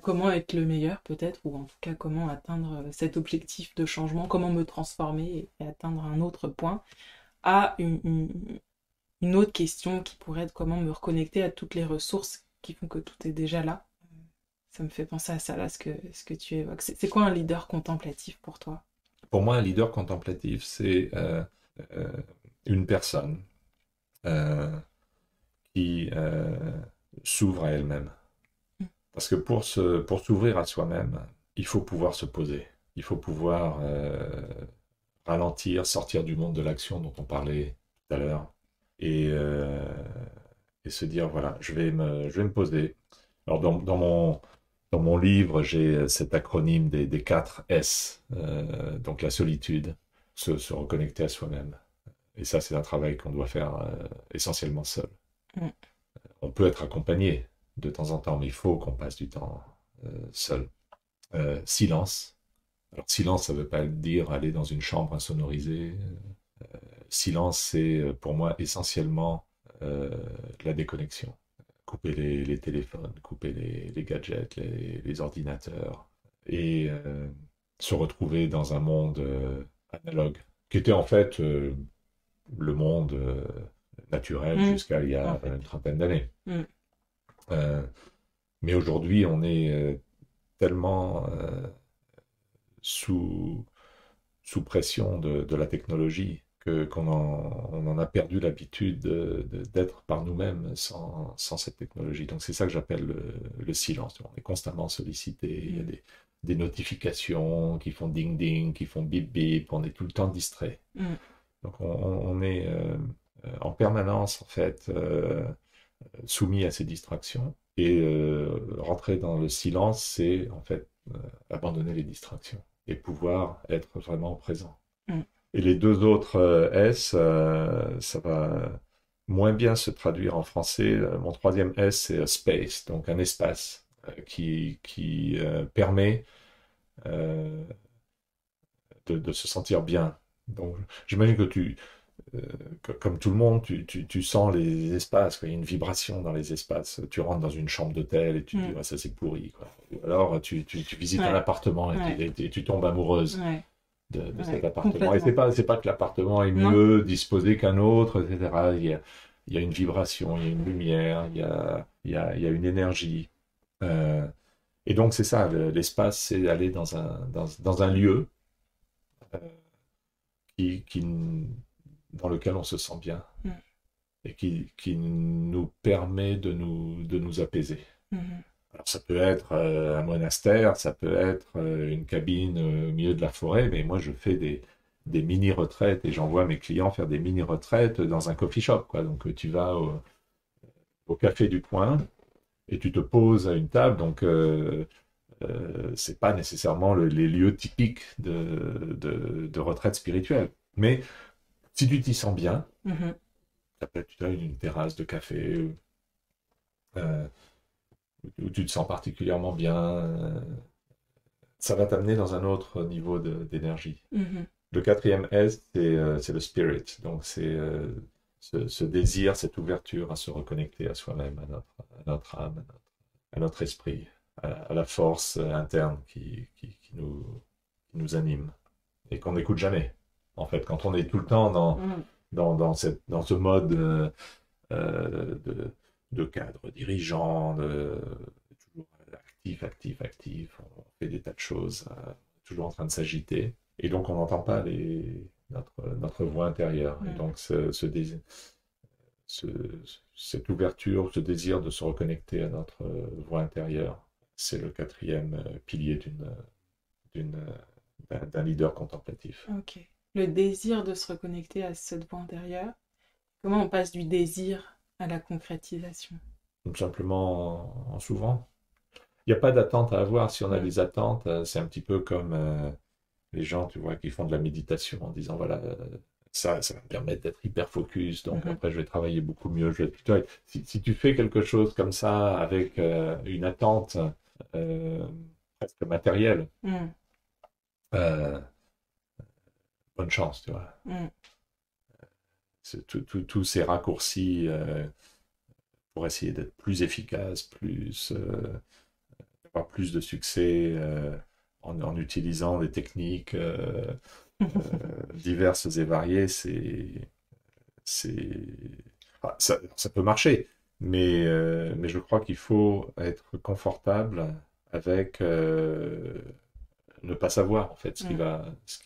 comment être le meilleur peut-être, ou en tout cas comment atteindre cet objectif de changement, comment me transformer et atteindre un autre point, à une autre question qui pourrait être comment me reconnecter à toutes les ressources qui font que tout est déjà là. Ça me fait penser à ça, là, ce que tu évoques. C'est quoi un leader contemplatif pour toi? Pour moi, un leader contemplatif, c'est une personne qui s'ouvre à elle-même. Parce que pour s'ouvrir à soi-même, il faut pouvoir se poser. Il faut pouvoir ralentir, sortir du monde de l'action dont on parlait tout à l'heure. Et se dire, voilà, je vais me poser. Alors, dans mon livre, j'ai cet acronyme des 4 S. Donc, la solitude, se reconnecter à soi-même. Et ça, c'est un travail qu'on doit faire essentiellement seul. On peut être accompagné, de temps en temps, mais il faut qu'on passe du temps seul. Silence. Alors silence, ça ne veut pas dire aller dans une chambre insonorisée. Silence, c'est pour moi essentiellement la déconnexion. Couper les téléphones, couper les gadgets, les ordinateurs, et se retrouver dans un monde analogue, qui était en fait le monde naturel jusqu'à il y En a fait. une trentaine d'années. Mm. Euh, mais aujourd'hui, on est tellement sous, sous pression de la technologie on en a perdu l'habitude d'être par nous-mêmes sans cette technologie. Donc c'est ça que j'appelle le silence. On est constamment sollicité, il y a des notifications qui font ding-ding, qui font bip-bip, on est tout le temps distrait. Donc on est en permanence en fait soumis à ces distractions. Et rentrer dans le silence, c'est en fait abandonner les distractions et pouvoir être vraiment présent. Et les deux autres S, ça va moins bien se traduire en français. Mon troisième S, c'est space, donc un espace qui permet de se sentir bien. Donc, j'imagine que comme tout le monde, tu sens les espaces, quoi. Il y a une vibration dans les espaces. Tu rentres dans une chambre d'hôtel et tu te dis, ouais, ça c'est pourri, quoi. Ou alors, tu visites un appartement et tu tombes amoureuse de cet appartement. Et c'est pas que l'appartement est mieux disposé qu'un autre, etc. Il y a une vibration, il y a une lumière, il y a une énergie. Et donc, c'est ça, l'espace, c'est aller dans un lieu euh, qui, dans lequel on se sent bien et qui nous permet de nous apaiser. Alors, ça peut être un monastère, ça peut être une cabine au milieu de la forêt, mais moi je fais des mini-retraites et j'envoie mes clients faire des mini-retraites dans un coffee shop, quoi. Donc tu vas au café du coin et tu te poses à une table, donc c'est pas nécessairement les lieux typiques de retraite spirituelle. Mais si tu t'y sens bien, ça peut être une terrasse de café, où tu te sens particulièrement bien, ça va t'amener dans un autre niveau d'énergie. Le quatrième S, c'est le spirit. Donc, c'est ce désir, cette ouverture à se reconnecter à soi-même, à notre âme, à notre esprit, à la force interne qui nous anime et qu'on n'écoute jamais. En fait, quand on est tout le temps dans ce mode de cadre dirigeant, toujours actif, on fait des tas de choses, toujours en train de s'agiter. Et donc, on n'entend pas notre voix intérieure. Et donc, cette ouverture, ce désir de se reconnecter à notre voix intérieure, c'est le quatrième pilier d'un leader contemplatif. Ok. Le désir de se reconnecter à cette voix intérieure. Comment on passe du désir à la concrétisation? Tout simplement en s'ouvrant. Il n'y a pas d'attente à avoir. Si on a des attentes, c'est un petit peu comme les gens, tu vois, qui font de la méditation en disant, voilà, ça va me permettre d'être hyper focus, donc après je vais travailler beaucoup mieux. Si tu fais quelque chose comme ça avec une attente presque matérielle, bonne chance, tu vois. Tous ces raccourcis pour essayer d'être plus efficace, avoir plus de succès en utilisant des techniques diverses et variées, ça peut marcher, mais je crois qu'il faut être confortable avec ne pas savoir en fait ce qui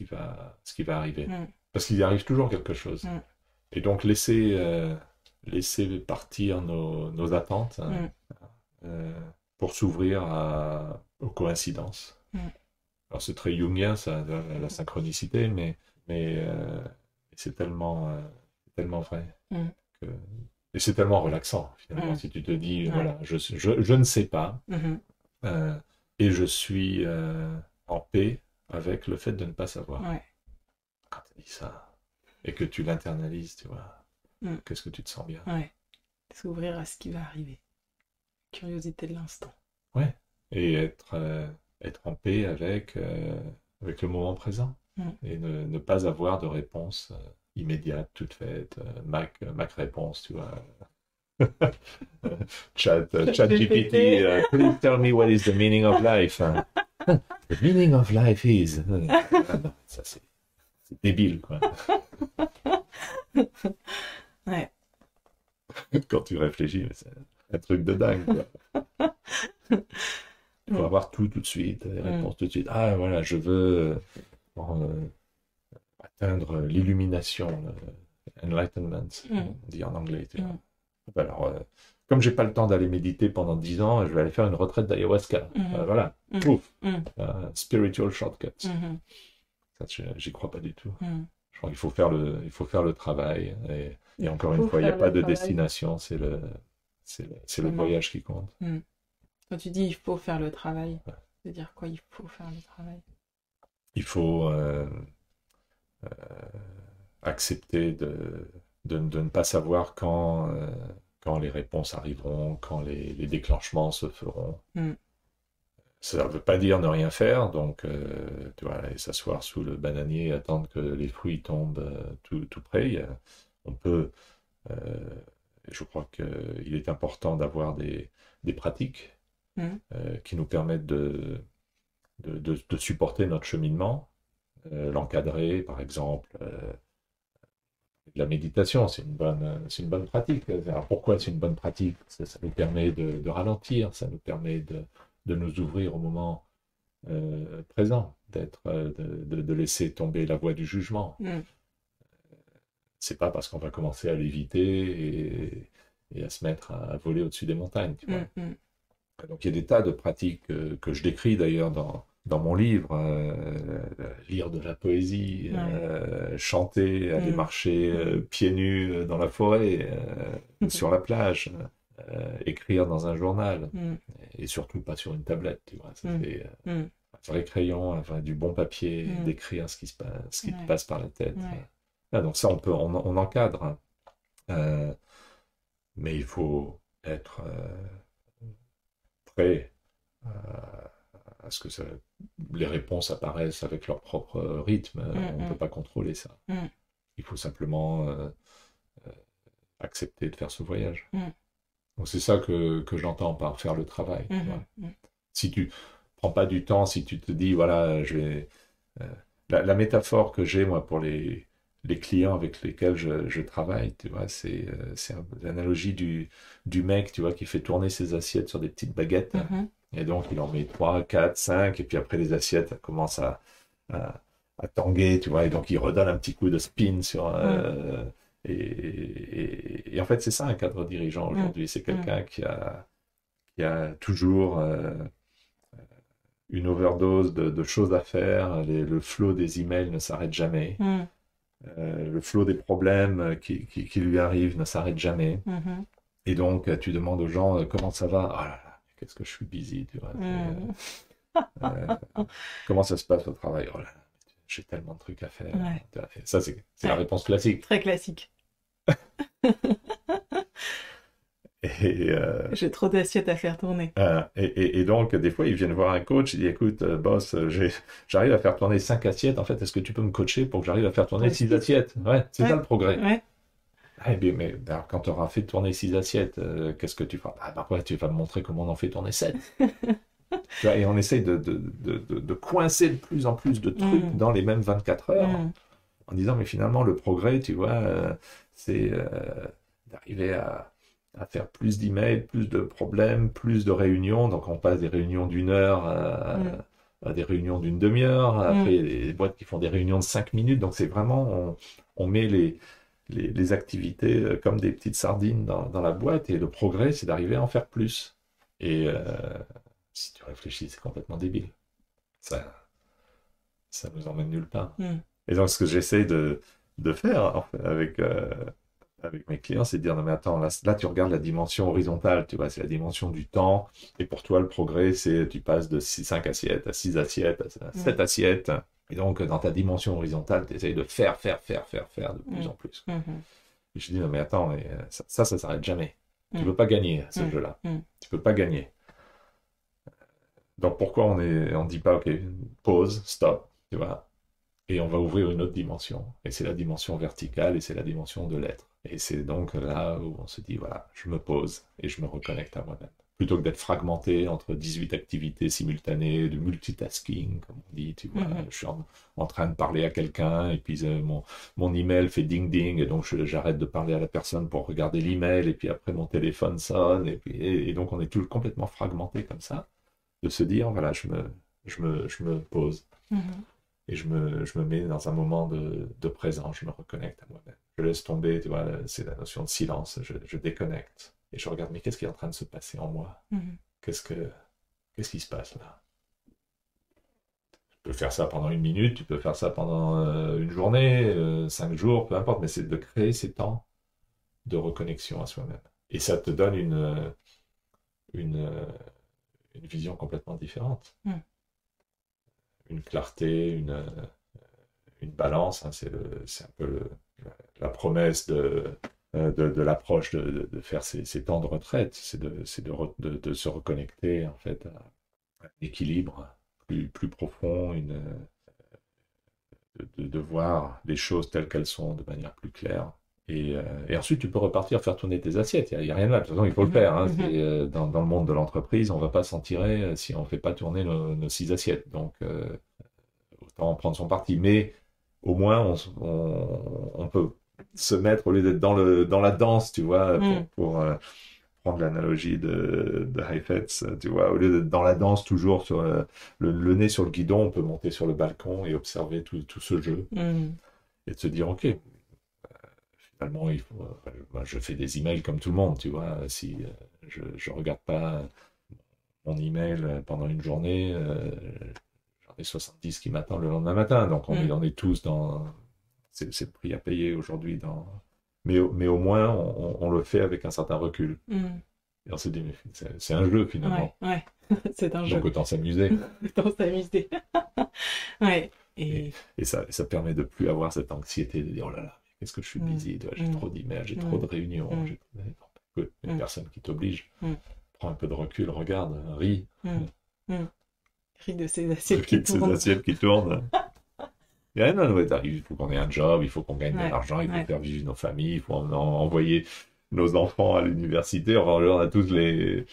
va arriver, parce qu'il y arrive toujours quelque chose, et donc laisser partir nos attentes pour s'ouvrir aux coïncidences. Alors c'est très jungien, ça, la synchronicité, mais c'est tellement vrai. Que... Et c'est tellement relaxant, finalement, si tu te dis, voilà, je ne sais pas, et je suis en paix avec le fait de ne pas savoir. Quand tu dis ça, et que tu l'internalises, tu vois, qu'est-ce que tu te sens bien. S'ouvrir à ce qui va arriver. Que curiosité de l'instant. Ouais. Et être en paix avec le moment présent. Et ne pas avoir de réponse immédiate, toute faite. Mac réponse, tu vois. ChatGPT, please tell me what is the meaning of life. The meaning of life is. Ah non, ça c'est débile, quoi. Ouais. Quand tu réfléchis, mais c'est un truc de dingue, quoi. Il faut avoir tout de suite, les réponses tout de suite. Ah voilà, je veux atteindre l'illumination, enlightenment, on dit en anglais. Tu vois. Alors, comme j'ai pas le temps d'aller méditer pendant 10 ans, je vais aller faire une retraite d'ayahuasca. Voilà, pouf, spiritual shortcuts. Ça, j'y crois pas du tout. Je crois qu'il faut faire le travail. Et encore une fois, il n'y a pas de destination, c'est le voyage qui compte. Quand tu dis il faut faire le travail, ça veut dire quoi il faut faire le travail? Il faut accepter de ne pas savoir quand les réponses arriveront, quand les déclenchements se feront. Ça ne veut pas dire ne rien faire, donc tu vois, aller s'asseoir sous le bananier, attendre que les fruits tombent tout près. On peut, je crois qu'il est important d'avoir des pratiques qui nous permettent de supporter notre cheminement, l'encadrer, par exemple. La méditation, c'est une bonne pratique. Alors pourquoi c'est une bonne pratique? Ça nous permet de ralentir, ça nous permet de nous ouvrir au moment présent, de laisser tomber la voie du jugement. C'est pas parce qu'on va commencer à léviter et à se mettre à voler au-dessus des montagnes. Tu vois. Donc il y a des tas de pratiques que je décris d'ailleurs dans mon livre, lire de la poésie, chanter, aller marcher pieds nus dans la forêt, sur la plage, écrire dans un journal, et surtout pas sur une tablette, tu vois. Ça fait un vrai crayon, enfin, du bon papier, d'écrire ce qui te passe par la tête. Ah, donc ça, on encadre, mais il faut être prêt à ce que les réponses apparaissent avec leur propre rythme. On ne peut pas contrôler ça. Il faut simplement accepter de faire ce voyage. Donc c'est ça que j'entends par faire le travail. Si tu prends pas du temps, si tu te dis, voilà, je vais... la métaphore que j'ai, moi, pour les clients avec lesquels je travaille, tu vois, c'est l'analogie du mec, tu vois, qui fait tourner ses assiettes sur des petites baguettes. Et donc, il en met 3, 4, 5, et puis après, les assiettes commencent à tanguer, tu vois, et donc il redonne un petit coup de spin sur... Et en fait, c'est ça un cadre dirigeant aujourd'hui. C'est quelqu'un qui a toujours une overdose de choses à faire. Le flot des emails ne s'arrête jamais. Le flot des problèmes qui lui arrivent ne s'arrête jamais. Et donc, tu demandes aux gens comment ça va. Oh là là, qu'est-ce que je suis busy, tu vois. Comment ça se passe au travail? Oh là là, j'ai tellement de trucs à faire. Et ça, c'est la réponse classique. Très classique. J'ai trop d'assiettes à faire tourner. Et donc, des fois, ils viennent voir un coach, ils disent, écoute, boss, j'arrive à faire tourner 5 assiettes, en fait, est-ce que tu peux me coacher pour que j'arrive à faire tourner 6 assiettes? Ouais, c'est ça le progrès. Mais alors, quand tu auras fait tourner 6 assiettes, qu'est-ce que tu feras? Tu vas me montrer comment on en fait tourner 7. Tu vois, et on essaye de coincer de plus en plus de trucs dans les mêmes 24 heures, en disant, mais finalement, le progrès, tu vois, c'est d'arriver à faire plus d'emails, plus de problèmes, plus de réunions. Donc, on passe des réunions d'1 heure à des réunions d'1 demi-heure. Après, il y a des boîtes qui font des réunions de 5 minutes. Donc, c'est vraiment, on met les activités comme des petites sardines dans la boîte. Et le progrès, c'est d'arriver à en faire plus. Et si tu réfléchis, c'est complètement débile. Ça nous emmène nulle part. Et donc, ce que j'essaie de faire en fait, avec mes clients, c'est de dire, non mais attends, là tu regardes la dimension horizontale, tu vois, c'est la dimension du temps, et pour toi le progrès, c'est tu passes de 5 assiettes à 6 assiettes, à 7 assiettes, et donc dans ta dimension horizontale, tu essayes de faire de plus en plus. Et je dis, non mais attends, ça s'arrête jamais. Tu ne peux pas gagner à ce jeu-là. Tu ne peux pas gagner. Donc pourquoi on ne dit pas, ok, pause, stop, tu vois, et on va ouvrir une autre dimension. Et c'est la dimension verticale et c'est la dimension de l'être. Et c'est donc là où on se dit, voilà, je me pose et je me reconnecte à moi-même. Plutôt que d'être fragmenté entre 18 activités simultanées, de multitasking, comme on dit, tu vois, je suis en train de parler à quelqu'un et puis mon email fait ding-ding et donc j'arrête de parler à la personne pour regarder l'email et puis après mon téléphone sonne et donc on est tout complètement fragmenté comme ça, de se dire, voilà, je me pose. Et je me mets dans un moment de présence, je me reconnecte à moi-même. Je laisse tomber, tu vois, c'est la notion de silence, je déconnecte. Et je regarde, mais qu'est-ce qui est en train de se passer en moi? Qu'est-ce qui se passe là? Tu peux faire ça pendant 1 minute, tu peux faire ça pendant une journée, 5 jours, peu importe, mais c'est de créer ces temps de reconnexion à soi-même. Et ça te donne une vision complètement différente. Une clarté, une balance, hein, c'est un peu la promesse de l'approche de faire ces temps de retraite, c'est de se reconnecter en fait à un équilibre plus profond, de voir les choses telles qu'elles sont de manière plus claire. Et ensuite, tu peux repartir faire tourner tes assiettes. Il n'y a rien de mal. De toute façon, il faut le faire. Hein. Dans le monde de l'entreprise, on ne va pas s'en tirer si on ne fait pas tourner nos 6 assiettes. Donc, autant prendre son parti. Mais au moins, on peut se mettre, au lieu d'être dans la danse, tu vois, pour prendre l'analogie de Heifetz, tu vois, au lieu d'être dans la danse toujours sur le nez sur le guidon, on peut monter sur le balcon et observer tout ce jeu. Et de se dire, ok, finalement, moi, je fais des emails comme tout le monde, tu vois, si je regarde pas mon email pendant une journée, j'en ai 70 qui m'attendent le lendemain matin, donc on est tous dans... C'est le prix à payer aujourd'hui. Mais au moins, on le fait avec un certain recul. Et on se dit, mais c'est un jeu finalement. Ouais. C'est un jeu. Donc autant s'amuser. Autant s'amuser. Ouais. Et ça permet de plus avoir cette anxiété de dire, oh là là, qu'est-ce que je suis busy, j'ai trop d'emails, j'ai trop de réunions. Une personne qui t'oblige, prends un peu de recul, regarde, ris. Ris de ces assiettes qui tournent. Il faut qu'on ait un job, il faut qu'on gagne de l'argent, il faut faire vivre nos familles, il faut envoyer nos enfants à l'université. On a tous des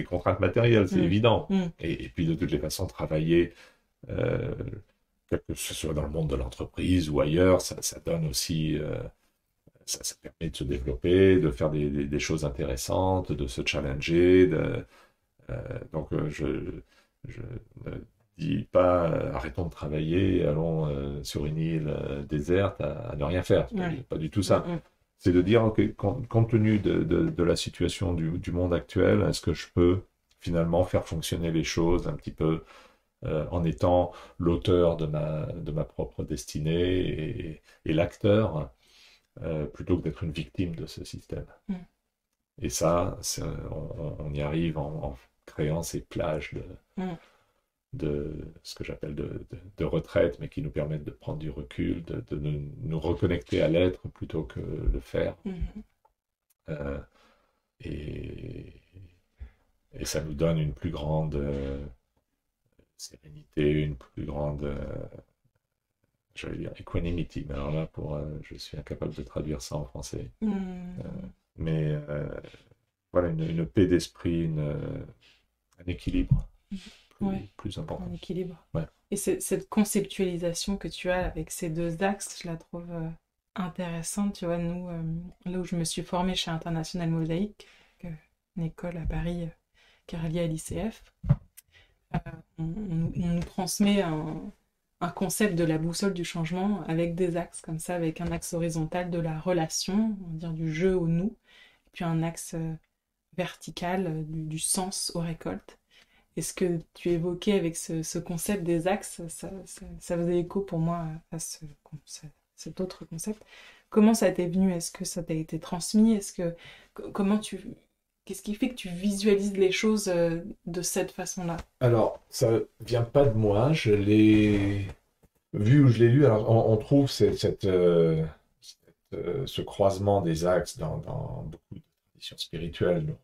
contraintes matérielles, c'est évident. Et puis de toutes les façons, travailler, que ce soit dans le monde de l'entreprise ou ailleurs, ça donne aussi, ça permet de se développer, de faire des choses intéressantes, de se challenger. Donc je dis pas arrêtons de travailler, allons sur une île déserte à ne rien faire. C'est pas du tout ça. C'est de dire, okay, compte tenu de la situation du monde actuel, est-ce que je peux finalement faire fonctionner les choses un petit peu en étant l'auteur de ma propre destinée et l'acteur, plutôt que d'être une victime de ce système. Et ça, on y arrive en créant ces plages de ce que j'appelle de retraite, mais qui nous permettent de prendre du recul, de nous reconnecter à l'être plutôt que le faire. Et ça nous donne une plus grande sérénité, une plus grande, j'allais dire equanimity, mais alors là, je suis incapable de traduire ça en français. Mais voilà, une paix d'esprit, un équilibre. Plus important. Un équilibre. Ouais. Et cette conceptualisation que tu as avec ces 2 axes, je la trouve intéressante. Tu vois, nous, là où je me suis formée chez International Mosaïque, une école à Paris qui est reliée à l'ICF, on nous transmet un concept de la boussole du changement avec des axes comme ça, avec un axe horizontal de la relation, on va dire du je au nous, et puis un axe vertical du sens aux récoltes. Et ce que tu évoquais avec ce concept des axes, ça faisait écho pour moi à cet autre concept. Comment ça t'est venu? Est-ce que ça t'a été transmis? Qu'est-ce qui fait que tu visualises les choses de cette façon-là? Alors, ça vient pas de moi. Je l'ai vu ou je l'ai lu. Alors, on trouve cette ce croisement des axes dans beaucoup de traditions spirituelles, dans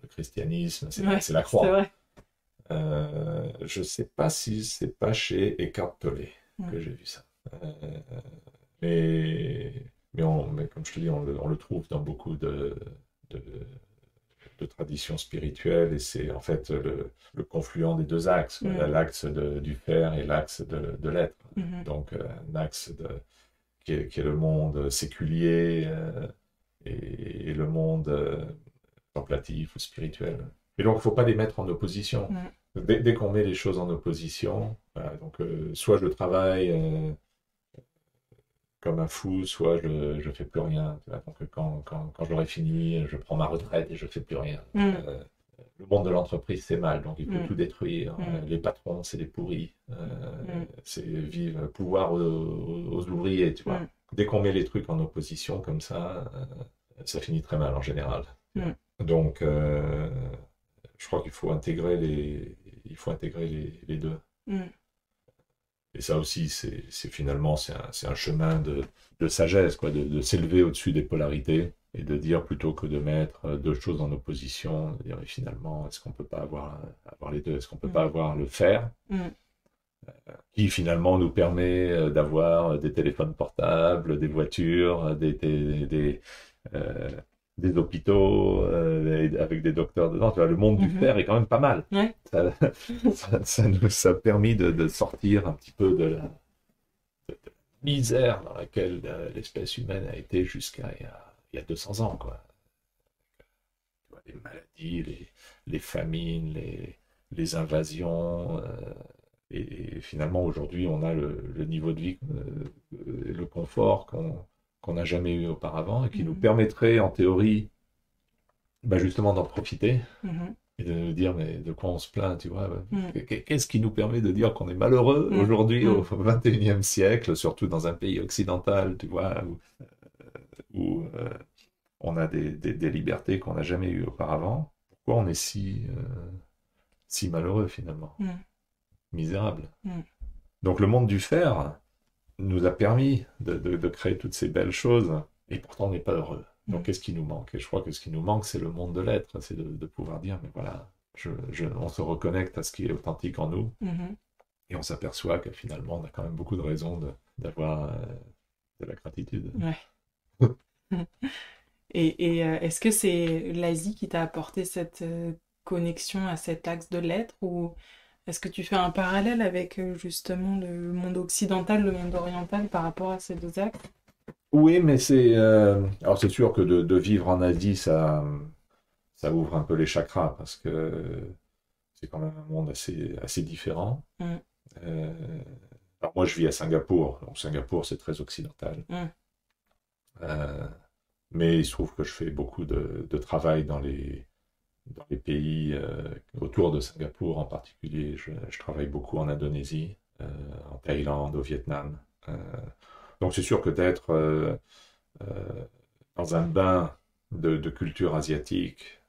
le christianisme, Ouais, c'est la c'est croix. vrai. Je ne sais pas si c'est pas chez Eckhart Tolle Ouais. que j'ai vu ça. Euh, mais, mais comme je te dis, on le trouve dans beaucoup de, de traditions spirituelles et c'est en fait le confluent des deux axes, l'axe du faire et l'axe de l'être. Donc un axe qui est le monde séculier et le monde contemplatif ou spirituel. Et donc il ne faut pas les mettre en opposition. Dès qu'on met les choses en opposition, voilà, donc soit je travaille comme un fou, soit je fais plus rien. Tu vois, donc quand j'aurai fini, je prends ma retraite et je fais plus rien. Le monde de l'entreprise, c'est mal, donc il faut tout détruire. Les patrons, c'est des pourris. C'est vivre, pouvoir aux ouvriers, tu vois. Dès qu'on met les trucs en opposition comme ça finit très mal en général. Donc, je crois qu'il faut intégrer les deux. Et ça aussi, c'est finalement, c'est un chemin de sagesse, quoi, de s'élever au-dessus des polarités et de dire plutôt que de mettre deux choses en opposition, de dire et finalement, est-ce qu'on peut pas avoir les deux? Est-ce qu'on peut pas avoir le faire qui finalement nous permet d'avoir des téléphones portables, des voitures, euh, des hôpitaux avec des docteurs dedans. Tu vois, le monde du faire est quand même pas mal. Ouais. Ça nous a permis de sortir un petit peu de la misère dans laquelle l'espèce humaine a été jusqu'à il y a 200 ans, quoi. Tu vois, les maladies, les famines, les invasions. Et finalement, aujourd'hui, on a le niveau de vie, le confort qu'on n'a jamais eu auparavant et qui nous permettrait, en théorie, bah justement d'en profiter et de nous dire, mais de quoi on se plaint, tu vois. Qu'est-ce qui nous permet de dire qu'on est malheureux aujourd'hui, au XXIe siècle, surtout dans un pays occidental, tu vois, où on a des libertés qu'on n'a jamais eues auparavant. Pourquoi on est si malheureux, finalement? Misérable. Donc le monde du faire nous a permis de créer toutes ces belles choses, et pourtant on n'est pas heureux. Donc qu'est-ce qui nous manque? Et je crois que ce qui nous manque, c'est le monde de l'être, c'est de pouvoir dire, mais voilà, on se reconnecte à ce qui est authentique en nous, et on s'aperçoit que finalement, on a quand même beaucoup de raisons d'avoir de la gratitude. Ouais. Et est-ce que c'est l'Asie qui t'a apporté cette connexion à cet axe de l'être, ou est-ce que tu fais un parallèle avec justement le monde occidental, le monde oriental par rapport à ces deux axes? Oui, mais alors c'est sûr que de vivre en Asie, ça ouvre un peu les chakras parce que c'est quand même un monde assez différent. Alors moi, je vis à Singapour, donc Singapour, c'est très occidental. Mais il se trouve que je fais beaucoup de travail dans les pays autour de Singapour en particulier. Je travaille beaucoup en Indonésie, en Thaïlande, au Vietnam. Donc c'est sûr que d'être dans un bain de culture asiatique,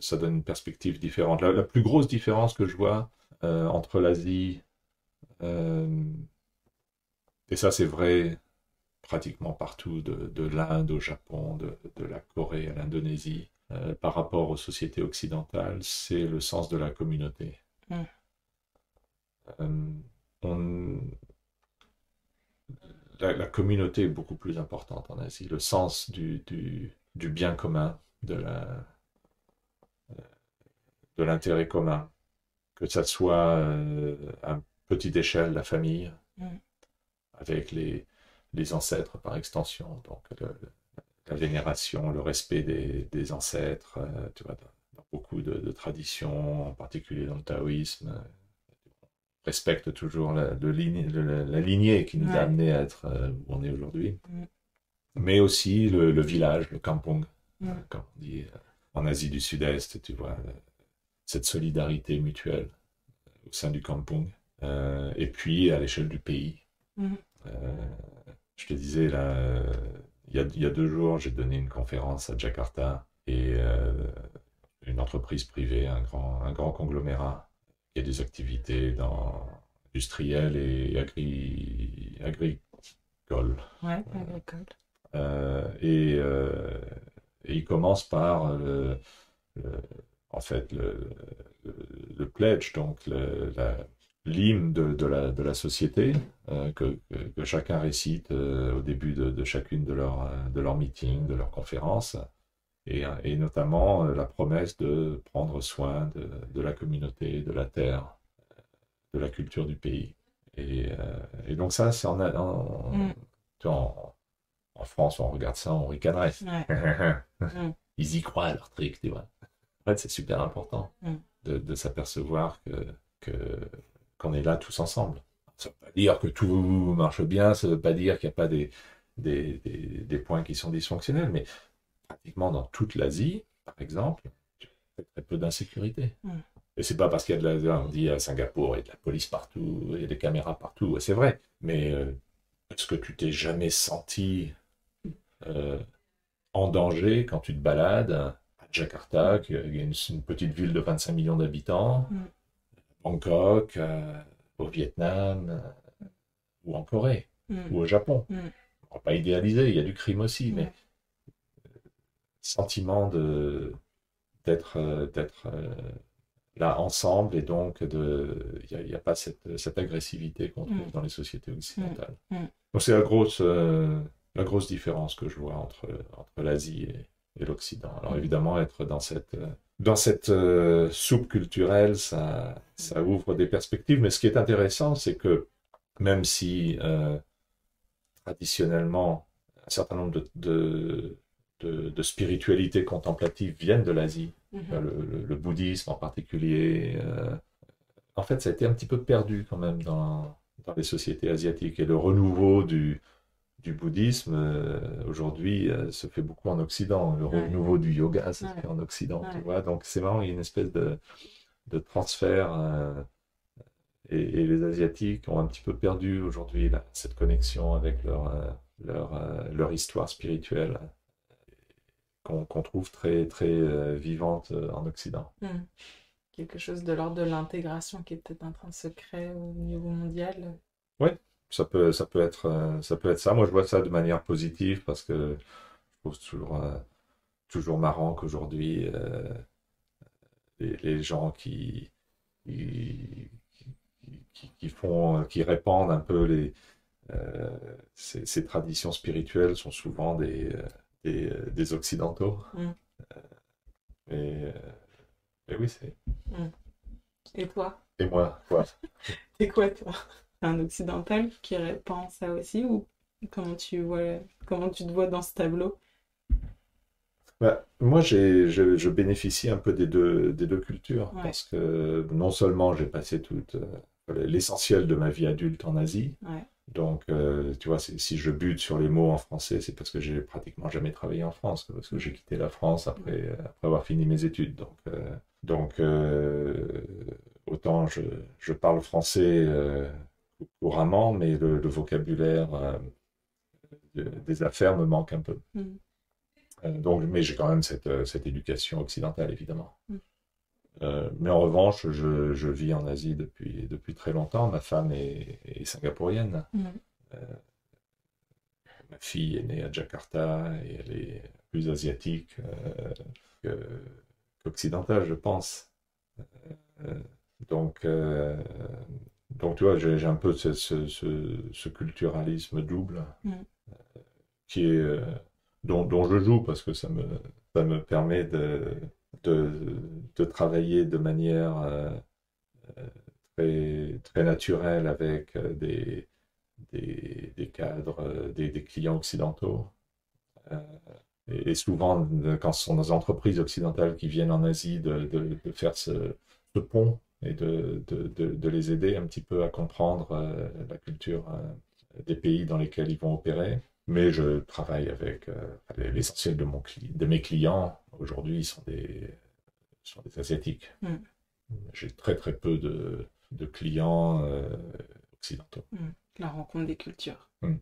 ça donne une perspective différente. La plus grosse différence que je vois entre l'Asie, et ça c'est vrai pratiquement partout, de l'Inde au Japon, de la Corée à l'Indonésie, par rapport aux sociétés occidentales, c'est le sens de la communauté. On, la communauté est beaucoup plus importante en Asie, le sens du bien commun, de l'intérêt commun, que ça soit à petite échelle, la famille, avec les ancêtres par extension, donc la vénération, le respect des ancêtres, tu vois, dans beaucoup de traditions, en particulier dans le taoïsme, respecte toujours la lignée qui nous a amené à être où on est aujourd'hui. Mais aussi le village, le kampong, comme on dit en Asie du Sud-Est, tu vois, cette solidarité mutuelle au sein du kampong. Et puis à l'échelle du pays. Je te disais, là, il y a 2 jours, j'ai donné une conférence à Jakarta et une entreprise privée, un grand conglomérat, qui a des activités industrielles et agricole. Ouais, agricole. Euh, et, euh, et il commence par le- en fait le pledge, donc l'hymne de la société que chacun récite au début de chacune de leurs meetings, de leurs conférences, et notamment la promesse de prendre soin de la communauté, de la terre, de la culture du pays. Et donc ça, c'est Mm. en, en France, on regarde ça, on ricanerait. Ouais. Mm. Ils y croient à leur truc, tu vois. En fait, c'est super important Mm. de s'apercevoir que, qu'on est là tous ensemble. Ça ne veut pas dire que tout marche bien, ça ne veut pas dire qu'il n'y a pas des points qui sont dysfonctionnels, mais pratiquement dans toute l'Asie, par exemple, il y a très peu d'insécurité. Mm. Et c'est pas parce qu'il y a on dit à Singapour, il y a de la police partout, il y a des caméras partout, c'est vrai. Mais est-ce que tu t'es jamais senti euh, en danger quand tu te balades à Jakarta, qui est une petite ville de 25 millions d'habitants, Mm. Bangkok, au Vietnam, ou en Corée, Mm. ou au Japon? Mm. On va pas idéaliser, il y a du crime aussi, mais Ouais. sentiment d'être là ensemble et donc il y a pas cette agressivité qu'on trouve Mm. dans les sociétés Mm. occidentales. Mm. Donc c'est la grosse différence que je vois entre l'Asie et l'Occident. Alors Mm. évidemment, être dans cette soupe culturelle, ça ouvre des perspectives, mais ce qui est intéressant, c'est que même si traditionnellement un certain nombre de spiritualités contemplatives viennent de l'Asie, Mhm. le bouddhisme en particulier. En fait, ça a été un petit peu perdu quand même dans les sociétés asiatiques. Et le renouveau du bouddhisme, aujourd'hui, se fait beaucoup en Occident. Le Ouais. renouveau du yoga, ça se Ouais. fait en Occident, tu Ouais. vois. Donc, c'est marrant, il y a une espèce de transfert. Et les Asiatiques ont un petit peu perdu aujourd'hui cette connexion avec leur histoire spirituelle qu'on trouve très, très vivante en Occident. Mm. Quelque chose de l'ordre de l'intégration qui est peut-être en train de se créer au niveau mondial. Oui, ça peut être ça. Moi, je vois ça de manière positive parce que je trouve toujours marrant qu'aujourd'hui, les gens qui, qui répandent un peu ces traditions spirituelles sont souvent des Occidentaux. Mm. Et, et oui, c'est. Mm. Et toi? Et moi, quoi. C'est quoi, toi? Un occidental qui répand ça aussi ou comment tu te vois dans ce tableau? Bah, moi, je bénéficie un peu des deux cultures Ouais, parce que non seulement j'ai passé toute l'essentiel de ma vie adulte en Asie, ouais. donc tu vois, si je bute sur les mots en français, c'est parce que j'ai pratiquement jamais travaillé en France, parce que j'ai quitté la France après avoir fini mes études. Donc autant je parle français couramment, mais le vocabulaire des affaires me manque un peu. Mm. Mais j'ai quand même cette éducation occidentale, évidemment. Mm. Mais en revanche, je vis en Asie depuis très longtemps. Ma femme est singapourienne. Mm. Ma fille est née à Jakarta et elle est plus asiatique que- qu'occidentale, je pense. Euh, donc, euh, donc, tu vois, j'ai un peu ce culturalisme double Mm. qui est, dont je joue parce que ça me permet de, de travailler de manière très, très naturelle avec des cadres, des clients occidentaux. Euh, et souvent, quand ce sont des entreprises occidentales qui viennent en Asie, de faire ce pont et de les aider un petit peu à comprendre la culture des pays dans lesquels ils vont opérer. Mais je travaille avec l'essentiel de mes clients. Aujourd'hui, sont des Asiatiques. Mm. J'ai très très peu de clients occidentaux. Mm. La rencontre des cultures. Mm.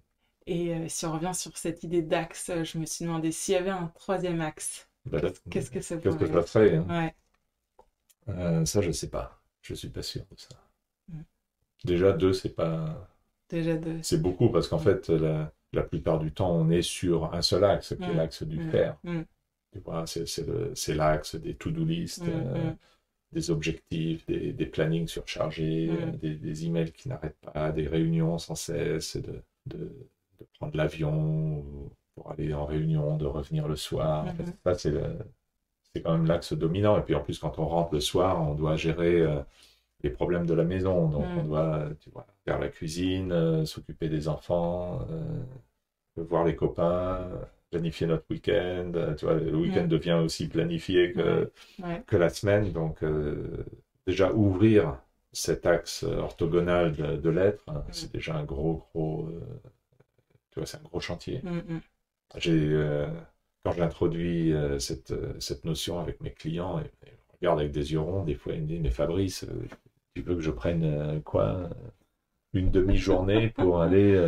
Et si on revient sur cette idée d'axe, je me suis demandé s'il y avait un troisième axe, Ben, qu'est-ce que ça qu'est-ce que pourrait je être? ferais, hein? Ouais. Ça, je sais pas. Je suis pas sûr de ça. Mm. Déjà, deux, c'est pas. Déjà deux. C'est beaucoup parce qu'en Mm. fait, la plupart du temps, on est sur un seul axe, qui est l'axe du faire. Tu vois, c'est l'axe des to-do list, des objectifs, des plannings surchargés, des emails qui n'arrêtent pas, des réunions sans cesse, de prendre l'avion pour aller en réunion, de revenir le soir. En fait, ça, c'est quand même l'axe dominant. Et puis en plus, quand on rentre le soir, on doit gérer les problèmes de la maison. Donc on doit, tu vois, faire la cuisine, s'occuper des enfants, voir les copains, planifier notre week-end. Tu vois, le week-end devient aussi planifié que la semaine. Donc déjà ouvrir cet axe orthogonal de l'être, c'est déjà un gros, tu vois, c'est un gros chantier. Quand j'introduis cette notion avec mes clients, et je regarde avec des yeux ronds, des fois ils me disent, mais Fabrice, tu veux que je prenne une demi-journée pour aller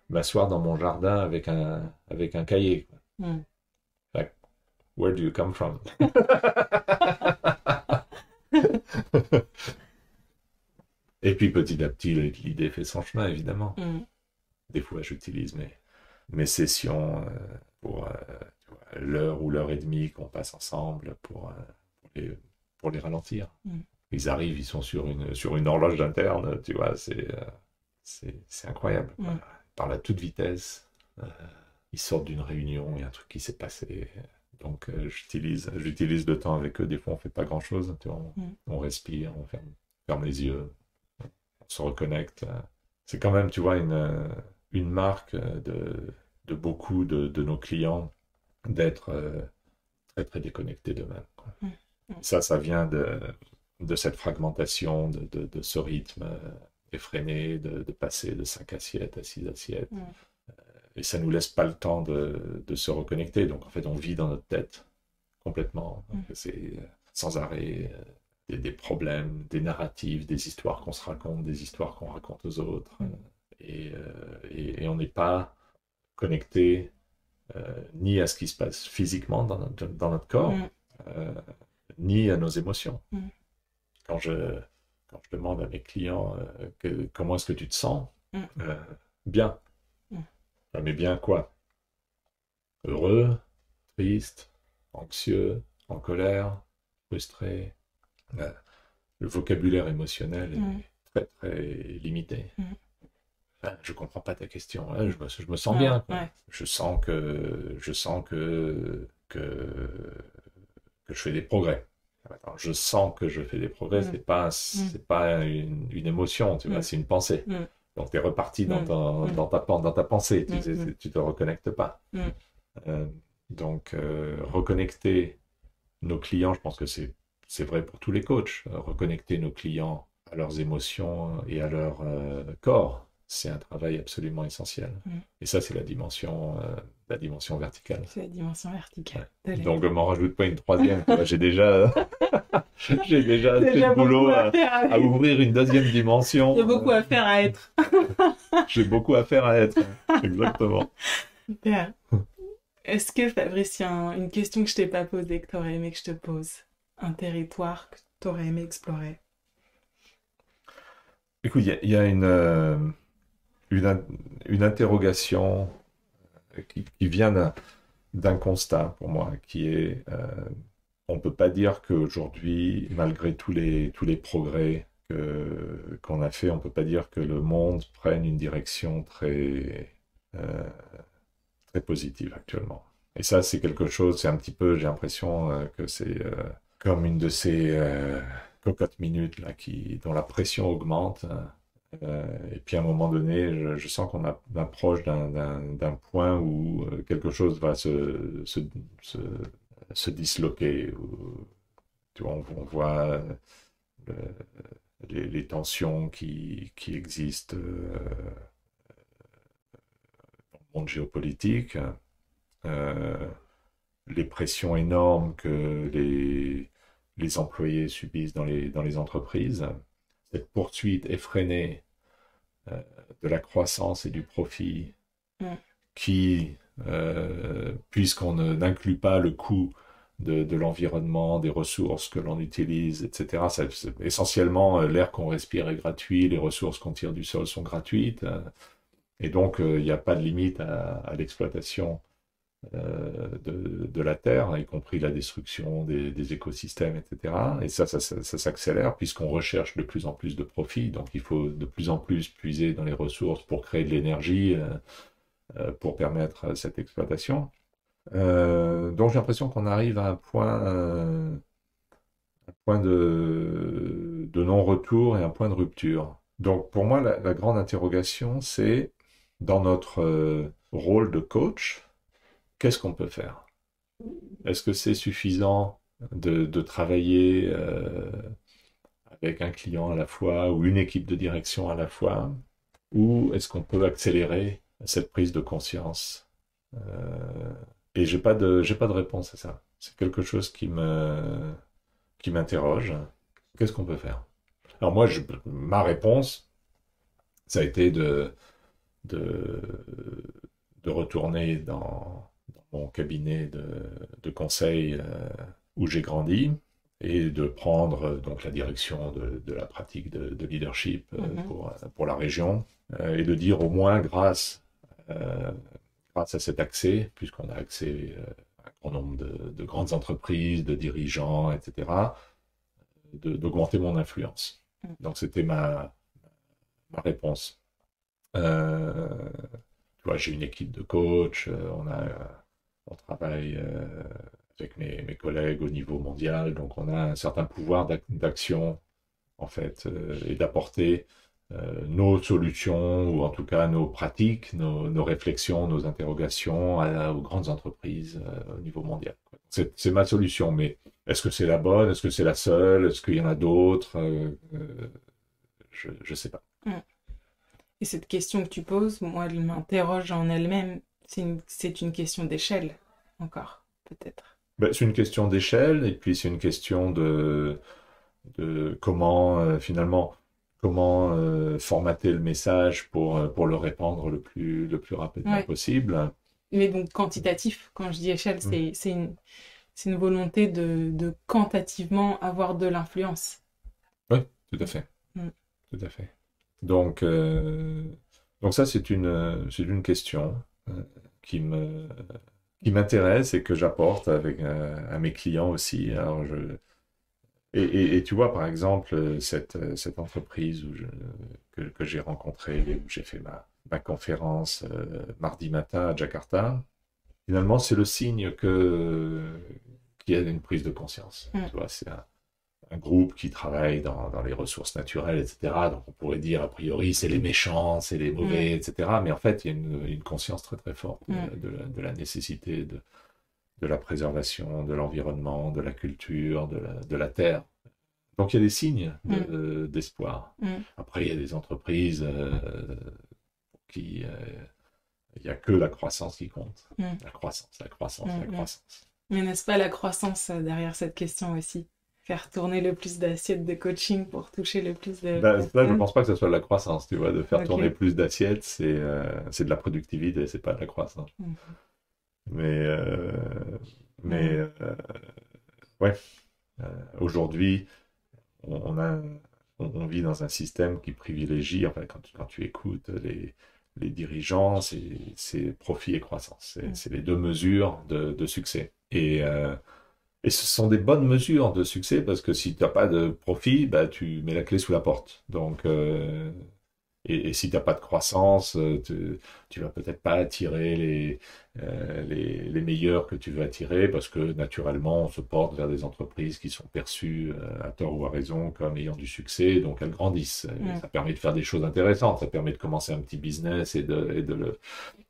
m'asseoir dans mon jardin avec un cahier. Like, where do you come from? Et puis petit à petit, l'idée fait son chemin, évidemment. Des fois, j'utilise mes sessions pour l'heure ou l'heure et demie qu'on passe ensemble pour les ralentir. Ils arrivent, ils sont sur une horloge interne, tu vois, c'est incroyable. Ils parlent à toute vitesse. Ils sortent d'une réunion, il y a un truc qui s'est passé. Donc, j'utilise le temps avec eux. Des fois, on ne fait pas grand-chose. Tu vois, on respire, on ferme les yeux, on se reconnecte. C'est quand même, tu vois, une marque de beaucoup de nos clients d'être très, très déconnectés d'eux-mêmes. Ça vient de cette fragmentation, de ce rythme effréné, de passer de 5 assiettes à 6 assiettes. Et ça ne nous laisse pas le temps de se reconnecter. Donc, en fait, on vit dans notre tête complètement. C'est sans arrêt des problèmes, des narratifs, des histoires qu'on se raconte, des histoires qu'on raconte aux autres. Et on n'est pas connecté ni à ce qui se passe physiquement dans notre corps, ni à nos émotions. Quand je demande à mes clients comment est-ce que tu te sens, bien. Mais bien quoi? Heureux, triste, anxieux, en colère, frustré. Le vocabulaire émotionnel est très très limité. Je comprends pas ta question. Je me sens bien. Quoi. Je sens que je fais des progrès. Attends, je sens que je fais des progrès. C'est pas une émotion, tu vois, c'est une pensée. Donc tu es reparti dans ta pensée. Tu te reconnectes pas. Donc reconnecter nos clients, je pense que c'est vrai pour tous les coachs. Reconnecter nos clients à leurs émotions et à leur corps. C'est un travail absolument essentiel. Et ça, c'est la dimension verticale. C'est la dimension verticale. Ouais. Donc, m'en rajoute pas une troisième. J'ai déjà assez de boulot à ouvrir une deuxième dimension. Il y a beaucoup à faire à être. J'ai beaucoup à faire à être. Exactement. Super. Est-ce que, Fabrice, il y a une question que je t'ai pas posée, que tu aurais aimé que je te pose? Un territoire que tu aurais aimé explorer? Écoute, il y a une interrogation qui vient d'un constat pour moi, qui est on ne peut pas dire qu'aujourd'hui, malgré tous les progrès qu'on a fait, on ne peut pas dire que le monde prenne une direction très positive actuellement. Et ça, c'est quelque chose, c'est un petit peu, j'ai l'impression que c'est comme une de ces cocottes minutes là, dont la pression augmente. Et puis à un moment donné, je sens qu'on approche d'un point où quelque chose va se disloquer. Où, tu vois, on voit les tensions qui existent dans le monde géopolitique, les pressions énormes que les employés subissent dans les entreprises. Cette poursuite effrénée de la croissance et du profit qui, puisqu'on n'inclut pas le coût de l'environnement, des ressources que l'on utilise, etc., essentiellement, l'air qu'on respire est gratuit, les ressources qu'on tire du sol sont gratuites, Et donc, il n'y a pas de limite à l'exploitation de la Terre, y compris la destruction des écosystèmes, etc. Et ça s'accélère puisqu'on recherche de plus en plus de profits. Donc, il faut de plus en plus puiser dans les ressources pour créer de l'énergie, pour permettre cette exploitation. Donc, j'ai l'impression qu'on arrive à un point de non-retour et un point de rupture. Donc, pour moi, la grande interrogation, c'est dans notre rôle de coach, qu'est-ce qu'on peut faire? Est-ce que c'est suffisant de travailler avec un client à la fois ou une équipe de direction à la fois? Ou est-ce qu'on peut accélérer cette prise de conscience? Et j'ai pas de réponse à ça. C'est quelque chose qui m'interroge. Qu'est-ce qu'on peut faire? Alors moi, ma réponse, ça a été de, de retourner dans mon cabinet de conseil où j'ai grandi et de prendre donc la direction de la pratique de leadership pour la région et de dire au moins grâce à cet accès, puisqu'on a accès à un grand nombre de grandes entreprises, de dirigeants, etc., d'augmenter mon influence. Donc c'était ma réponse. Euh, Tu vois, j'ai une équipe de coach, on travaille avec mes collègues au niveau mondial, donc on a un certain pouvoir d'action, en fait, et d'apporter nos solutions, ou en tout cas nos pratiques, nos réflexions, nos interrogations aux grandes entreprises au niveau mondial. C'est ma solution, mais est-ce que c'est la bonne? Est-ce que c'est la seule? Est-ce qu'il y en a d'autres? Je ne sais pas. Et cette question que tu poses, moi, elle m'interroge en elle-même. C'est une question d'échelle, encore, peut-être. Ben, c'est une question d'échelle, et puis c'est une question de comment, finalement, comment formater le message pour le répandre le plus rapidement Ouais. possible. Mais donc, quantitatif, quand je dis échelle, Mm. c'est une volonté de quantitativement avoir de l'influence. Oui, tout à fait. Mm. Tout à fait. Donc, donc ça, c'est une question qui qui m'intéresse et que j'apporte à mes clients aussi. Alors, et tu vois, par exemple, cette entreprise que j'ai rencontrée, où j'ai fait ma conférence mardi matin à Jakarta, finalement, c'est le signe qu'il y a une prise de conscience. Tu vois, c'est un groupe qui travaille dans les ressources naturelles, etc. Donc on pourrait dire, a priori, c'est les méchants, c'est les mauvais, etc. Mais en fait, il y a une conscience très très forte de la nécessité de la préservation, de l'environnement, de la culture, de la terre. Donc il y a des signes d'espoir. Après, il y a des entreprises qui... il n'y a que la croissance qui compte. La croissance, la croissance, la croissance. Mais n'est-ce pas la croissance derrière cette question aussi? Faire tourner le plus d'assiettes de coaching pour toucher le plus de Ben, là, je personnes. pense pas que ce soit de la croissance, tu vois. De faire Ok. tourner plus d'assiettes, c'est de la productivité, c'est pas de la croissance. Mais, euh, mais ouais, aujourd'hui, on a, on vit dans un système qui privilégie, enfin, quand tu écoutes les dirigeants, c'est profit et croissance. C'est les deux mesures de succès. Et ce sont des bonnes mesures de succès parce que si tu n'as pas de profit, bah, tu mets la clé sous la porte. Donc, et si tu n'as pas de croissance, tu vas peut-être pas attirer les meilleurs que tu veux attirer parce que naturellement, on se porte vers des entreprises qui sont perçues à tort ou à raison comme ayant du succès, donc elles grandissent. Et ça permet de faire des choses intéressantes, ça permet de commencer un petit business et de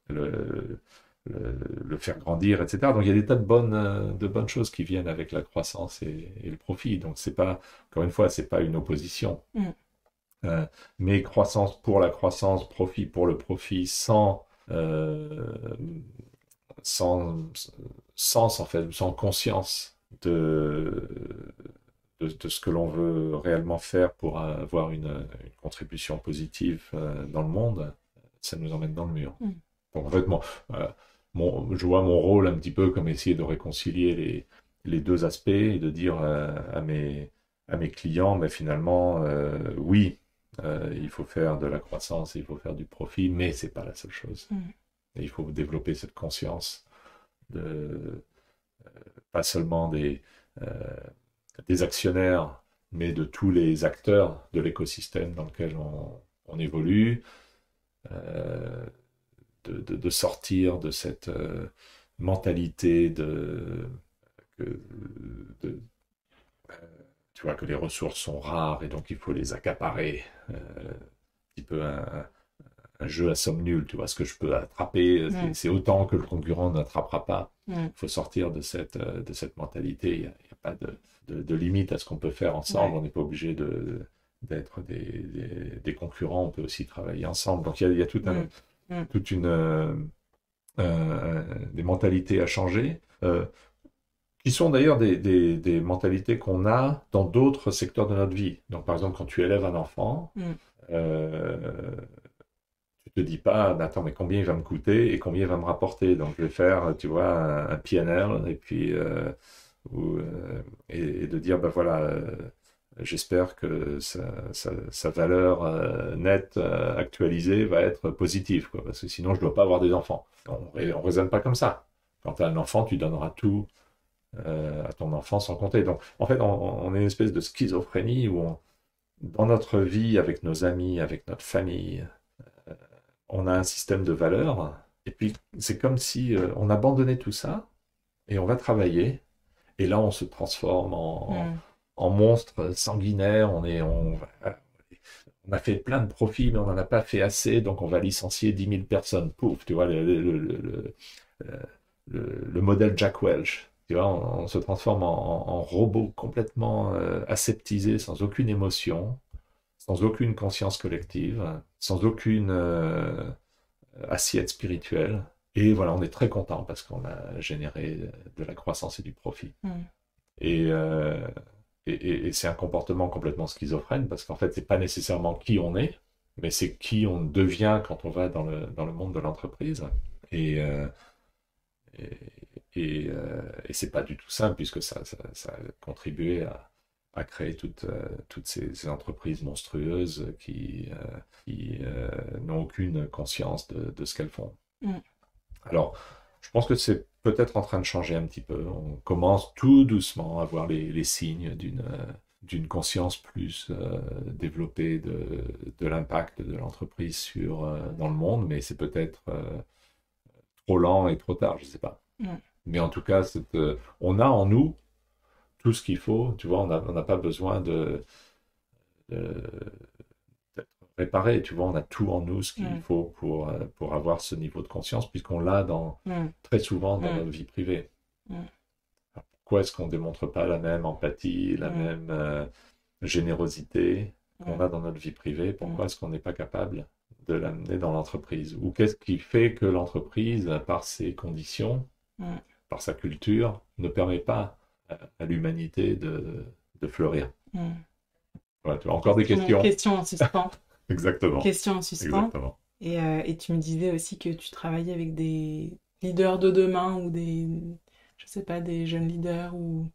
le, le faire grandir, etc. Donc il y a des tas de bonnes choses qui viennent avec la croissance et le profit. Donc c'est pas, encore une fois, c'est pas une opposition. Mais croissance pour la croissance, profit pour le profit, sans sens en fait, sans conscience de ce que l'on veut réellement faire pour avoir une contribution positive dans le monde, ça nous emmène dans le mur. Donc en fait, je vois mon rôle un petit peu comme essayer de réconcilier les deux aspects et de dire à mes clients, mais finalement, oui, Il faut faire de la croissance, il faut faire du profit, mais c'est pas la seule chose. Et il faut développer cette conscience de pas seulement des actionnaires, mais de tous les acteurs de l'écosystème dans lequel on évolue, de sortir de cette mentalité que, de, tu vois, que les ressources sont rares et donc il faut les accaparer. Un petit peu un jeu à somme nulle, tu vois, ce que je peux attraper, c'est autant que le concurrent n'attrapera pas. Il faut sortir de cette mentalité. Il n'y a pas de limite à ce qu'on peut faire ensemble. On n'est pas obligé d'être des concurrents, on peut aussi travailler ensemble. Donc il y a toute des mentalités à changer, qui sont d'ailleurs des mentalités qu'on a dans d'autres secteurs de notre vie. Donc par exemple, quand tu élèves un enfant, tu te dis pas, attends, mais combien il va me coûter et combien il va me rapporter. Donc je vais faire, tu vois, un PNL et puis et de dire, ben voilà, j'espère que sa valeur nette actualisée va être positive, quoi, parce que sinon je dois pas avoir des enfants. On raisonne pas comme ça. Quand tu as un enfant, tu donneras tout à ton enfant sans compter. Donc en fait, on est une espèce de schizophrénie où dans notre vie, avec nos amis, avec notre famille, on a un système de valeurs, et puis c'est comme si on abandonnait tout ça, et on va travailler, et là on se transforme en monstre sanguinaire, on a fait plein de profits, mais on n'en a pas fait assez, donc on va licencier 10 000 personnes. Pouf, tu vois, le modèle Jack Welch. Tu vois, on se transforme en robot complètement aseptisé, sans aucune émotion, sans aucune conscience collective, sans aucune assiette spirituelle. Et voilà, on est très content parce qu'on a généré de la croissance et du profit. Et, c'est un comportement complètement schizophrène parce qu'en fait, c'est pas nécessairement qui on est, mais c'est qui on devient quand on va dans le monde de l'entreprise. Et, c'est pas du tout simple puisque ça a contribué à créer toutes ces entreprises monstrueuses qui n'ont aucune conscience de ce qu'elles font. Alors, je pense que c'est peut-être en train de changer un petit peu. On commence tout doucement à voir les signes d'une conscience plus développée de l'impact de l'entreprise dans le monde, mais c'est peut-être trop lent et trop tard, je ne sais pas. Mais en tout cas, on a en nous tout ce qu'il faut. Tu vois, on n'a pas besoin d'être réparé. Tu vois, on a tout en nous ce qu'il faut pour avoir ce niveau de conscience, puisqu'on l'a très souvent dans notre vie privée. Alors, pourquoi est-ce qu'on ne démontre pas la même empathie, la même générosité qu'on a dans notre vie privée? Pourquoi est-ce qu'on n'est pas capable de l'amener dans l'entreprise? Ou qu'est-ce qui fait que l'entreprise, par ses conditions, par sa culture, ne permet pas à l'humanité de fleurir? Voilà, tu as encore des questions? Question en suspens. Exactement. Question en suspens. Exactement. Et tu me disais aussi que tu travaillais avec des leaders de demain ou je sais pas, des jeunes leaders ou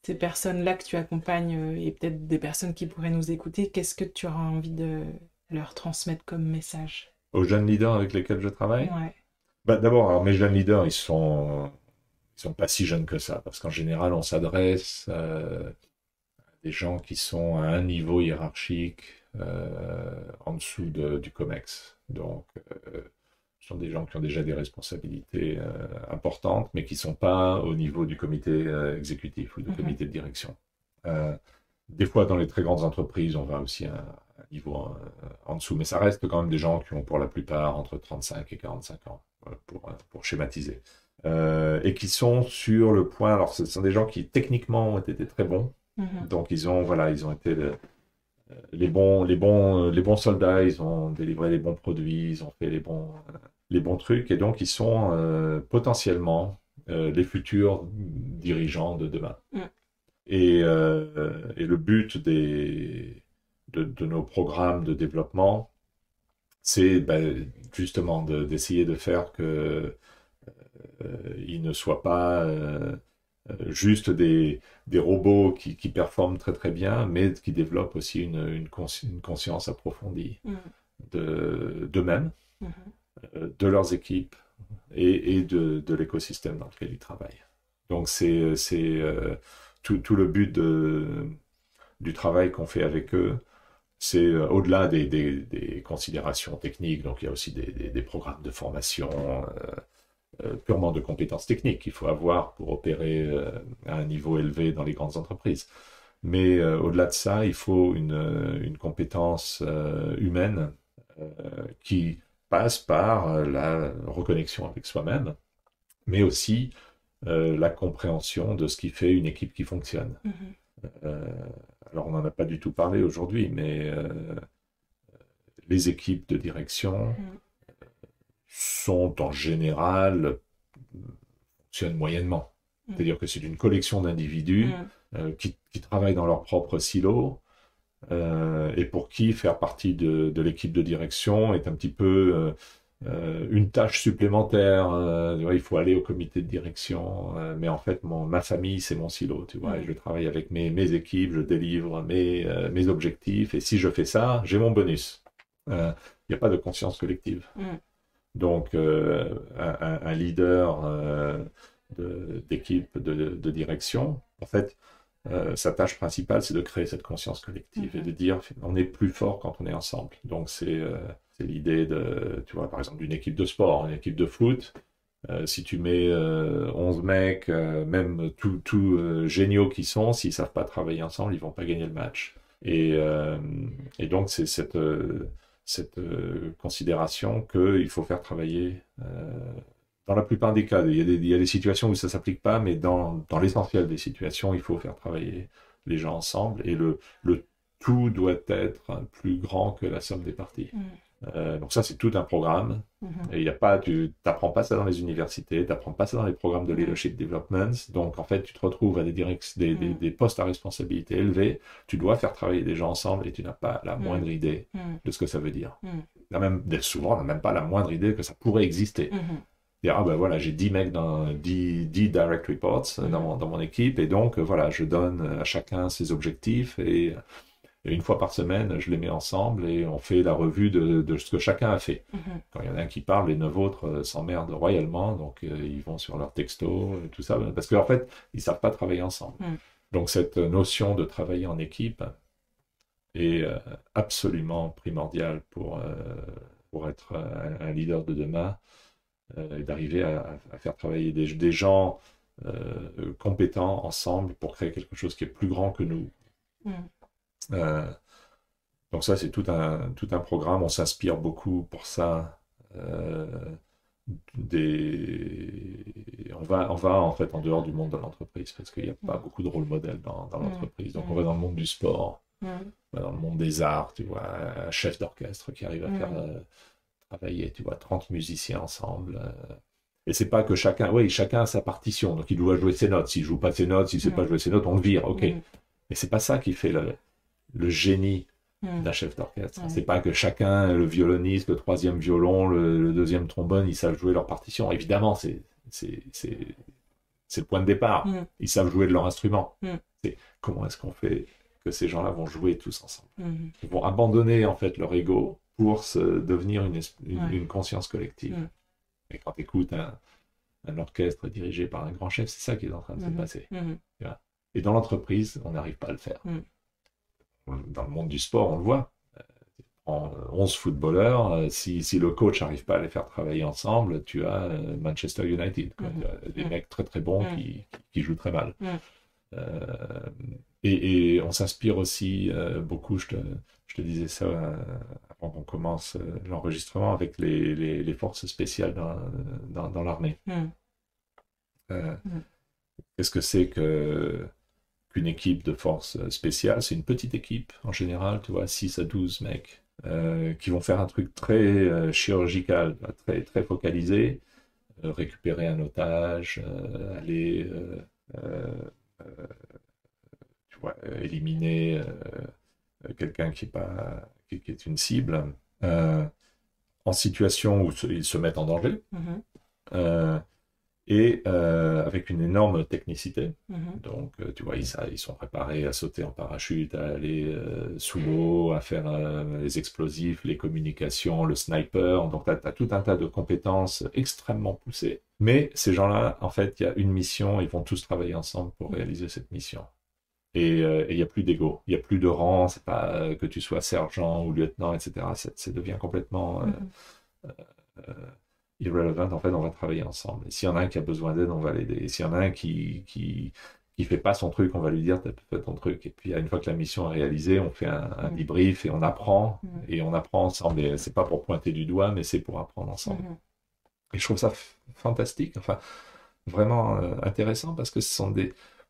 ces personnes-là que tu accompagnes et peut-être des personnes qui pourraient nous écouter. Qu'est-ce que tu auras envie de leur transmettre comme message? Aux jeunes leaders avec lesquels je travaille? Ouais. Bah, d'abord, alors, mes jeunes leaders, ils sont pas si jeunes que ça, parce qu'en général, on s'adresse à des gens qui sont à un niveau hiérarchique en dessous du COMEX. Donc, ce sont des gens qui ont déjà des responsabilités importantes, mais qui ne sont pas au niveau du comité exécutif ou du comité de direction. Des fois, dans les très grandes entreprises, on va aussi à un niveau en dessous, mais ça reste quand même des gens qui ont pour la plupart entre 35 et 45 ans, pour schématiser. Et qui sont sur le point, alors ce sont des gens qui techniquement ont été très bons, donc ils ont été les bons soldats, ils ont délivré les bons produits, ils ont fait les bons trucs, et donc ils sont potentiellement les futurs dirigeants de demain. Et le but de nos programmes de développement, c'est justement d'essayer de faire que ils ne soient pas juste des robots qui performent très très bien, mais qui développent aussi une conscience approfondie d'eux-mêmes, de leurs équipes et de l'écosystème dans lequel ils travaillent. Donc c'est tout le but du travail qu'on fait avec eux, c'est au-delà des considérations techniques, donc il y a aussi des programmes de formation purement de compétences techniques qu'il faut avoir pour opérer à un niveau élevé dans les grandes entreprises. Mais au-delà de ça, il faut une compétence humaine qui passe par la reconnexion avec soi-même, mais aussi la compréhension de ce qui fait une équipe qui fonctionne. Alors on n'en a pas du tout parlé aujourd'hui, mais les équipes de direction sont en général fonctionnent moyennement. C'est-à-dire que c'est une collection d'individus qui travaillent dans leur propre silo et pour qui faire partie de l'équipe de direction est un petit peu une tâche supplémentaire. Il faut aller au comité de direction, mais en fait, ma famille, c'est mon silo, tu vois, et je travaille avec mes équipes, je délivre mes objectifs, et si je fais ça, j'ai mon bonus. Il n'y a pas de conscience collective. Donc, un leader d'équipe de direction, en fait, sa tâche principale, c'est de créer cette conscience collective et de dire on est plus fort quand on est ensemble. Donc, c'est l'idée tu vois, par exemple, d'une équipe de sport, une équipe de foot. Si tu mets 11 mecs, même tout géniaux qu'ils sont, s'ils savent pas travailler ensemble, ils vont pas gagner le match. Et donc, c'est cette considération qu'il faut faire travailler dans la plupart des cas. Il y a des situations où ça s'applique pas, mais dans l'essentiel des situations, il faut faire travailler les gens ensemble et le tout doit être plus grand que la somme des parties. Donc ça, c'est tout un programme. Et il y a pas, tu n'apprends pas ça dans les universités, tu n'apprends pas ça dans les programmes de leadership development. Donc en fait, tu te retrouves à des postes à responsabilité élevés. Tu dois faire travailler des gens ensemble et tu n'as pas la moindre idée de ce que ça veut dire. Souvent, on n'a même pas la moindre idée que ça pourrait exister. Dire, ah ben voilà, j'ai 10 mecs 10 direct reports dans mon équipe, et donc voilà, je donne à chacun ses objectifs, et une fois par semaine, je les mets ensemble et on fait la revue de ce que chacun a fait. Quand il y en a un qui parle, les 9 autres s'emmerdent royalement, donc ils vont sur leur texto, et tout ça, parce qu'en fait, ils savent pas travailler ensemble. Donc cette notion de travailler en équipe est absolument primordiale pour être un leader de demain, et d'arriver à faire travailler des gens compétents ensemble pour créer quelque chose qui est plus grand que nous. Donc ça, c'est tout un programme. On s'inspire beaucoup pour ça. On va en fait en dehors du monde de l'entreprise parce qu'il n'y a pas beaucoup de rôle modèle dans l'entreprise. Donc on va dans le monde du sport, dans le monde des arts, tu vois, un chef d'orchestre qui arrive à faire travailler, tu vois, 30 musiciens ensemble. Et c'est pas que chacun a sa partition, donc il doit jouer ses notes. S'il joue pas ses notes, s'il sait pas jouer ses notes, on le vire, ok. Mais c'est pas ça qui fait le génie d'un chef d'orchestre. C'est pas que chacun, le violoniste, le troisième violon, le deuxième trombone, ils savent jouer leur partition. Évidemment, c'est le point de départ. Ils savent jouer de leur instrument. C'est comment est-ce qu'on fait que ces gens-là vont jouer tous ensemble. Ils vont abandonner en fait leur ego pour devenir une conscience collective. Et quand tu écoutes un orchestre dirigé par un grand chef, c'est ça qui est en train de se passer. Et dans l'entreprise, on n'arrive pas à le faire. Dans le monde du sport, on le voit. En 11 footballeurs, si le coach n'arrive pas à les faire travailler ensemble, tu as Manchester United. Tu as des mecs très très bons qui jouent très mal. Et on s'inspire aussi beaucoup, je te disais ça avant qu'on commence l'enregistrement, avec les forces spéciales dans l'armée. Qu'est-ce que c'est qu'une équipe de forces spéciales? C'est une petite équipe, en général, tu vois, 6 à 12 mecs, qui vont faire un truc très chirurgical, très, très focalisé, récupérer un otage, aller... tu vois, éliminer quelqu'un qui est une cible, en situation où ils se mettent en danger, et avec une énorme technicité. Mhm. Donc, tu vois, ils sont préparés à sauter en parachute, à aller sous l'eau, à faire les explosifs, les communications, le sniper. Donc, tu as tout un tas de compétences extrêmement poussées. Mais ces gens-là, en fait, il y a une mission, ils vont tous travailler ensemble pour réaliser cette mission. Et il n'y a plus d'ego, il n'y a plus de rang, c'est pas que tu sois sergent ou lieutenant, etc. Ça devient complètement Mhm. euh, irrelevant. En fait, on va travailler ensemble. Et s'il y en a un qui a besoin d'aide, on va l'aider. Et s'il y en a un qui fait pas son truc, on va lui dire, t'as fait ton truc. Et puis, une fois que la mission est réalisée, on fait un Mhm. debrief Mhm. et on apprend ensemble. Et c'est pas pour pointer du doigt, mais c'est pour apprendre ensemble. Mhm. Et je trouve ça fantastique, enfin, vraiment intéressant parce que ce sont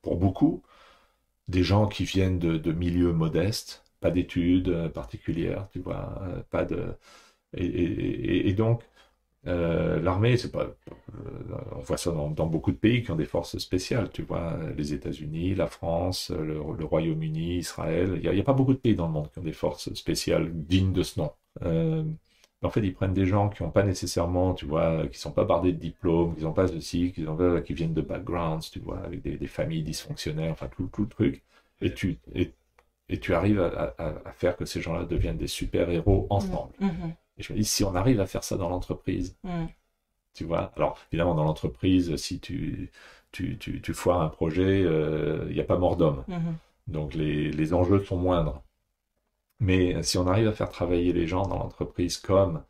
pour beaucoup, des gens qui viennent de milieux modestes, pas d'études particulières, tu vois, pas de... Et donc, l'armée, c'est pas, on voit ça dans beaucoup de pays qui ont des forces spéciales, tu vois, les États-Unis, la France, le Royaume-Uni, Israël. Il y a pas beaucoup de pays dans le monde qui ont des forces spéciales dignes de ce nom. Euh, en fait, ils prennent des gens qui n'ont pas nécessairement, tu vois, qui sont pas bardés de diplômes, qui n'ont pas ceci, qui viennent de backgrounds, tu vois, avec des familles dysfonctionnelles, enfin tout le truc. Et tu arrives à faire que ces gens-là deviennent des super-héros ensemble. Mhm. Et je me dis, si on arrive à faire ça dans l'entreprise, Mhm. tu vois, alors évidemment, dans l'entreprise, si tu foires un projet, il n'y a pas mort d'homme. Mhm. Donc les enjeux sont moindres. Mais si on arrive à faire travailler les gens dans l'entreprise comme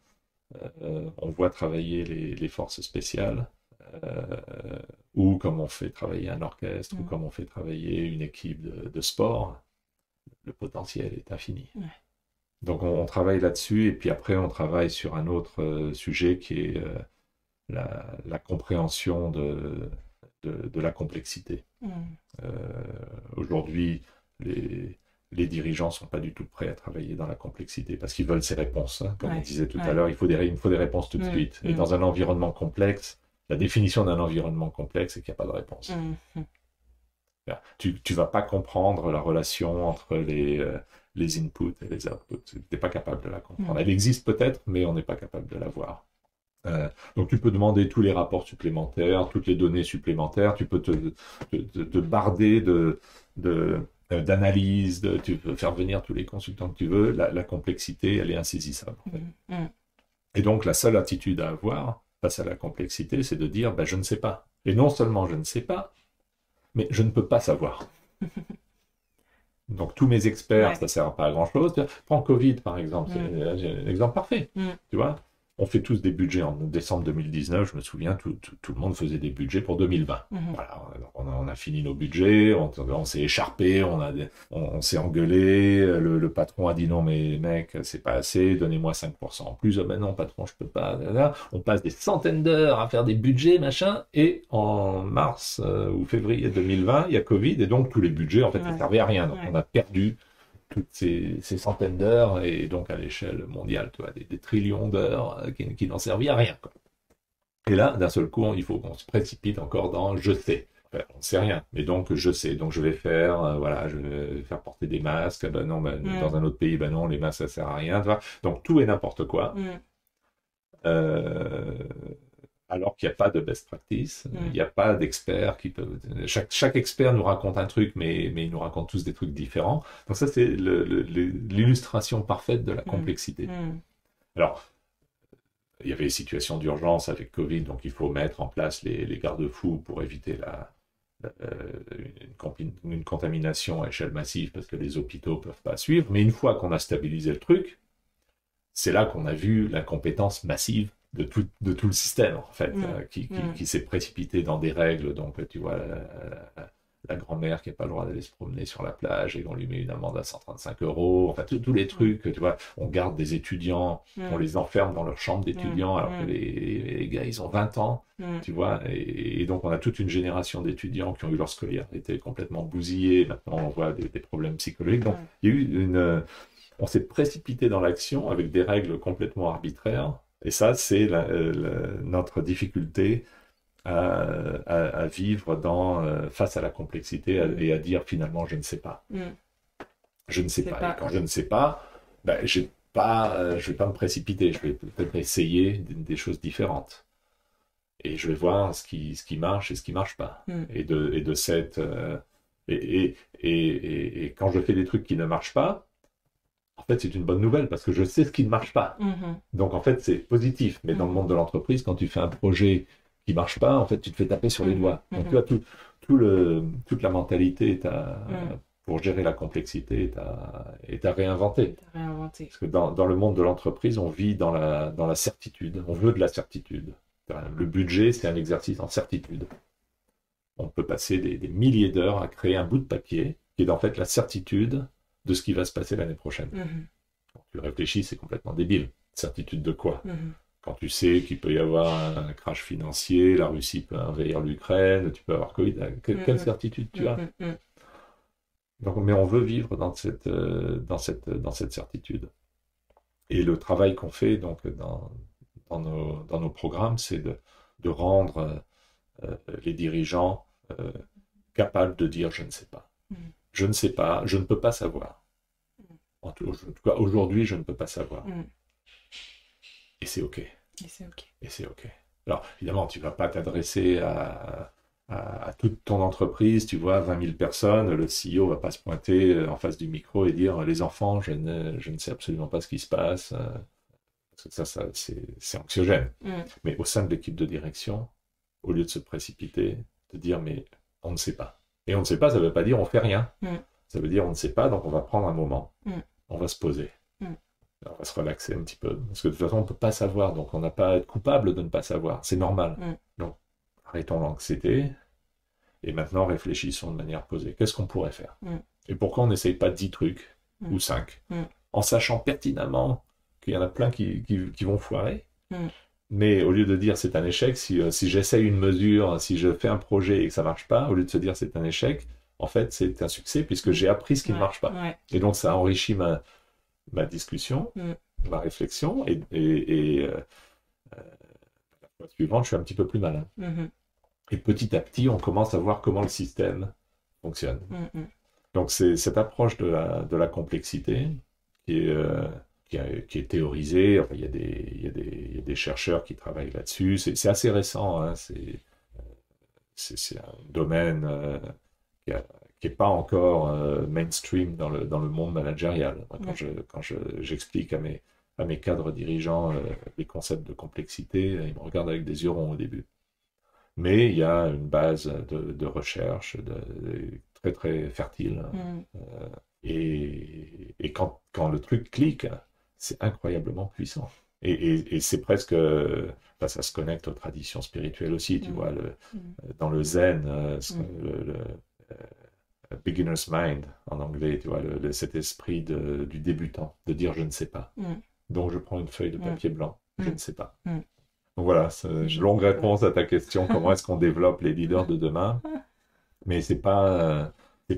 on voit travailler les forces spéciales, euh, ou comme on fait travailler un orchestre, ou Mhm. comme on fait travailler une équipe de sport, le potentiel est infini. Ouais. Donc on travaille là-dessus, et puis après on travaille sur un autre sujet qui est la compréhension de la complexité. Mhm. Euh, Aujourd'hui, les dirigeants ne sont pas du tout prêts à travailler dans la complexité parce qu'ils veulent ces réponses, hein. Comme on Ouais. disait tout à Ouais. l'heure, il me faut des réponses tout de Mhm. suite. Et Mhm. dans un environnement complexe, la définition d'un environnement complexe, c'est qu'il n'y a pas de réponse. Mhm. Tu ne vas pas comprendre la relation entre les inputs et les outputs. Tu n'es pas capable de la comprendre. Mhm. Elle existe peut-être, mais on n'est pas capable de la voir. Donc tu peux demander tous les rapports supplémentaires, toutes les données supplémentaires, tu peux te barder d'analyse, tu peux faire venir tous les consultants que tu veux, la complexité, elle est insaisissable. En fait. Mhm. Mhm. Et donc la seule attitude à avoir face à la complexité, c'est de dire, ben, je ne sais pas. Et non seulement je ne sais pas, mais je ne peux pas savoir. Donc tous mes experts, Ouais. ça ne sert pas à grand-chose. Prends Covid par exemple, c'est Mhm. un exemple parfait. Mhm. Tu vois, on fait tous des budgets en décembre 2019, je me souviens, tout le monde faisait des budgets pour 2020. Mhm. Voilà, on a fini nos budgets, on s'est écharpé, on s'est engueulé, le patron a dit non mais mec, c'est pas assez, donnez-moi 5% en plus. Ah ben non patron, je peux pas. On passe des centaines d'heures à faire des budgets, machin, et en mars ou février 2020, il y a Covid, et donc tous les budgets, en fait, ils Ouais. servaient à rien. Donc Ouais. on a perdu toutes ces centaines d'heures, et donc à l'échelle mondiale, tu vois, des trillions d'heures qui n'ont servi à rien, quoi. Et là, d'un seul coup, il faut qu'on se précipite encore dans je sais. Enfin, on ne sait rien, mais donc je sais. Donc je vais faire, voilà, je vais faire porter des masques. Ben non, ben, Mhm. dans un autre pays, ben non, les masques ça sert à rien. Tu vois. Donc tout est n'importe quoi. Mhm. Euh, alors qu'il n'y a pas de best practice, il Mhm. n'y a pas d'experts qui peuvent. Chaque expert nous raconte un truc, mais ils nous racontent tous des trucs différents. Donc ça, c'est l'illustration parfaite de la Mhm. complexité. Mhm. Alors, il y avait des situations d'urgence avec Covid, donc il faut mettre en place les garde-fous pour éviter une contamination à échelle massive parce que les hôpitaux ne peuvent pas suivre. Mais une fois qu'on a stabilisé le truc, c'est là qu'on a vu l'incompétence massive de tout le système, en fait, Mhm. Mhm. qui s'est précipité dans des règles. Donc, tu vois, la grand-mère qui n'a pas le droit d'aller se promener sur la plage et qu'on lui met une amende à 135 euros. Enfin, tous les trucs, tu vois, on garde des étudiants, on Mhm. les enferme dans leur chambre Mhm. d'étudiants alors que Mhm. les gars, ils ont 20 ans, Mhm. tu vois. Et donc, on a toute une génération d'étudiants qui ont eu leur scolarité complètement bousillée. Maintenant, on voit des problèmes psychologiques. Donc, Mhm. il y a eu on s'est précipité dans l'action avec des règles complètement arbitraires. Et ça, c'est notre difficulté à vivre face à la complexité et à dire finalement, je ne sais pas. Mhm. Je ne sais C'est pas. Et pas. quand je ne sais pas, ben, je vais pas me précipiter. Je vais peut-être essayer des choses différentes. et je vais voir ce qui marche et ce qui marche pas. Et de cette et quand je fais des trucs qui ne marchent pas, en fait, c'est une bonne nouvelle parce que je sais ce qui ne marche pas. Donc, en fait, c'est positif. Mais dans le monde de l'entreprise, quand tu fais un projet qui marche pas, en fait, tu te fais taper sur les doigts. Donc, tu as toute la mentalité pour gérer la complexité est à réinventer. Parce que dans le monde de l'entreprise, on vit dans la certitude. On veut de la certitude. Le budget, c'est un exercice en certitude. On peut passer des milliers d'heures à créer un bout de papier qui est en fait la certitude de ce qui va se passer l'année prochaine. Quand tu réfléchis, c'est complètement débile. Certitude de quoi? Quand tu sais qu'il peut y avoir un crash financier, la Russie peut envahir l'Ukraine, tu peux avoir Covid, quelle certitude tu as? Donc, mais on veut vivre dans cette certitude. Et le travail qu'on fait donc, dans nos programmes, c'est de rendre les dirigeants capables de dire « je ne sais pas ». Je ne sais pas, je ne peux pas savoir. En tout cas, aujourd'hui, je ne peux pas savoir. Et c'est OK. Et c'est OK. Alors, évidemment, tu ne vas pas t'adresser à toute ton entreprise, tu vois, 20 000 personnes, le CEO ne va pas se pointer en face du micro et dire « les enfants, je ne sais absolument pas ce qui se passe ». Parce que ça c'est anxiogène. Mais au sein de l'équipe de direction, au lieu de se précipiter, de dire « mais on ne sait pas ». Et on ne sait pas, ça ne veut pas dire on ne fait rien. Ça veut dire on ne sait pas, donc on va prendre un moment. On va se poser. On va se relaxer un petit peu. Parce que de toute façon, on ne peut pas savoir, donc on n'a pas à être coupable de ne pas savoir. C'est normal. Donc, arrêtons l'anxiété. Et maintenant, réfléchissons de manière posée. Qu'est-ce qu'on pourrait faire? Et pourquoi on n'essaye pas 10 trucs ou 5 en sachant pertinemment qu'il y en a plein qui vont foirer. Mais au lieu de dire c'est un échec, si j'essaye une mesure, si je fais un projet et que ça ne marche pas, au lieu de se dire c'est un échec, en fait c'est un succès puisque j'ai appris ce qui ne marche pas. Et donc ça enrichit ma discussion, ma réflexion, et la fois suivante, je suis un petit peu plus malin. Et petit à petit, on commence à voir comment le système fonctionne. Donc c'est cette approche de la complexité qui est théorisée. Enfin, il y a des chercheurs qui travaillent là-dessus. C'est assez récent. Hein. C'est un domaine qui n'est pas encore mainstream dans le monde managérial. Quand j'explique à mes cadres dirigeants les concepts de complexité, ils me regardent avec des yeux ronds au début. Mais il y a une base de recherche très très fertile. Et quand le truc clique, c'est incroyablement puissant. Et c'est presque... Enfin, ça se connecte aux traditions spirituelles aussi, tu vois. Dans le zen, le beginner's mind en anglais, tu vois, cet esprit du débutant, de dire je ne sais pas. Donc je prends une feuille de papier blanc, je ne sais pas. Donc voilà, c'est une longue réponse à ta question, comment est-ce qu'on développe les leaders de demain? Mais c'est pas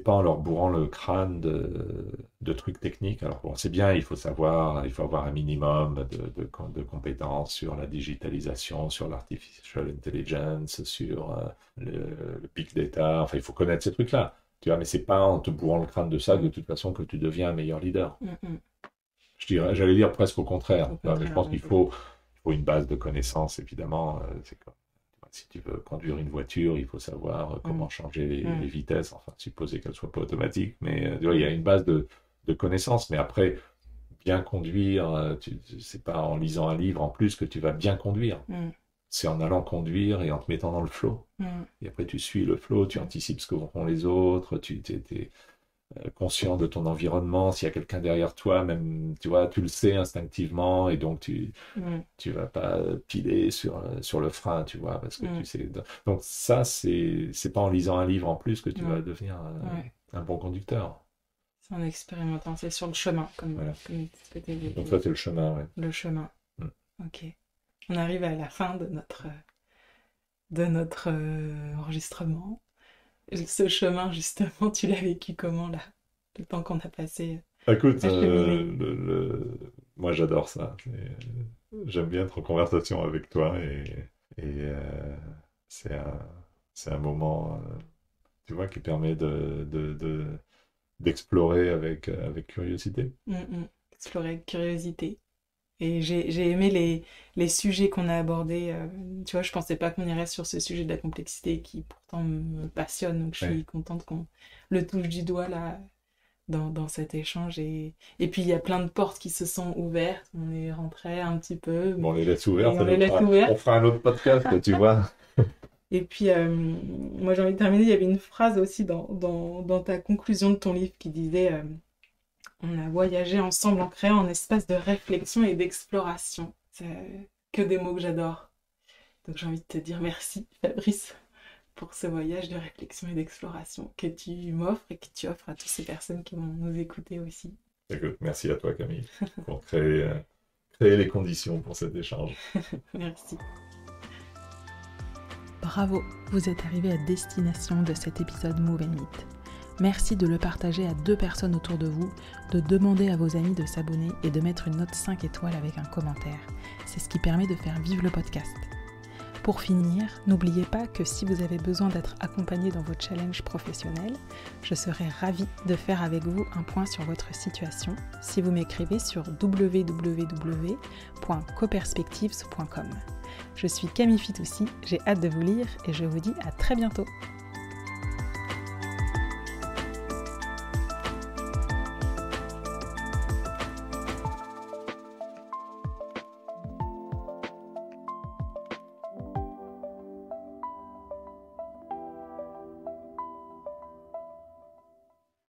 en leur bourrant le crâne de trucs techniques. Alors bon, c'est bien, il faut avoir un minimum de compétences sur la digitalisation, sur l'artificial intelligence, sur le big data. Enfin, il faut connaître ces trucs-là. Tu vois, mais c'est pas en te bourrant le crâne de ça, de toute façon, que tu deviens un meilleur leader. J'allais dire presque au contraire. Mais je pense qu'il faut une base de connaissances, évidemment. C'est comme si tu veux conduire une voiture, il faut savoir comment changer les vitesses, enfin, supposer qu'elle ne soit pas automatique, mais il y a une base de connaissances. Mais après, bien conduire, c'est pas en lisant un livre en plus que tu vas bien conduire. C'est en allant conduire et en te mettant dans le flow. Et après, tu suis le flow, tu anticipes ce que vont les autres, tu es conscient de ton environnement, s'il y a quelqu'un derrière toi, même, tu vois, tu le sais instinctivement, et donc tu vas pas piler sur le frein, tu vois, parce que tu sais. Donc ça, c'est pas en lisant un livre en plus que tu vas devenir un bon conducteur. C'est en expérimentant, c'est sur le chemin, comme ce que tu dis. Donc ça, c'est le chemin, ouais. Le chemin. Ok. On arrive à la fin de notre enregistrement. Ce chemin, justement, tu l'as vécu comment, là? Le temps qu'on a passé Écoute, à cheminer. moi j'adore ça. J'aime bien être en conversation avec toi et c'est un moment, tu vois, qui permet d'explorer avec curiosité. Explorer avec curiosité. Et j'ai aimé les sujets qu'on a abordés. Tu vois, je pensais pas qu'on irait sur ce sujet de la complexité qui pourtant me passionne. Donc je Ouais. suis contente qu'on le touche du doigt là dans cet échange. Et puis il y a plein de portes qui se sont ouvertes. On est rentré un petit peu, Bon, on les laisse et ouvertes, on les laisse ouvertes. on fera un autre podcast, tu vois. Et puis moi j'ai envie de terminer. Il y avait une phrase aussi dans ta conclusion de ton livre qui disait on a voyagé ensemble en créant un espace de réflexion et d'exploration. C'est que des mots que j'adore. Donc j'ai envie de te dire merci, Fabrice, pour ce voyage de réflexion et d'exploration que tu m'offres et que tu offres à toutes ces personnes qui vont nous écouter aussi. Écoute, merci à toi, Camille, pour créer les conditions pour cet échange. Merci. Bravo, vous êtes arrivé à destination de cet épisode Move & Meet. Merci de le partager à 2 personnes autour de vous, de demander à vos amis de s'abonner et de mettre une note 5 étoiles avec un commentaire. C'est ce qui permet de faire vivre le podcast. Pour finir, n'oubliez pas que si vous avez besoin d'être accompagné dans vos challenges professionnels, je serai ravie de faire avec vous un point sur votre situation si vous m'écrivez sur www.coperspectives.com. Je suis Camille Fitoussi, j'ai hâte de vous lire et je vous dis à très bientôt.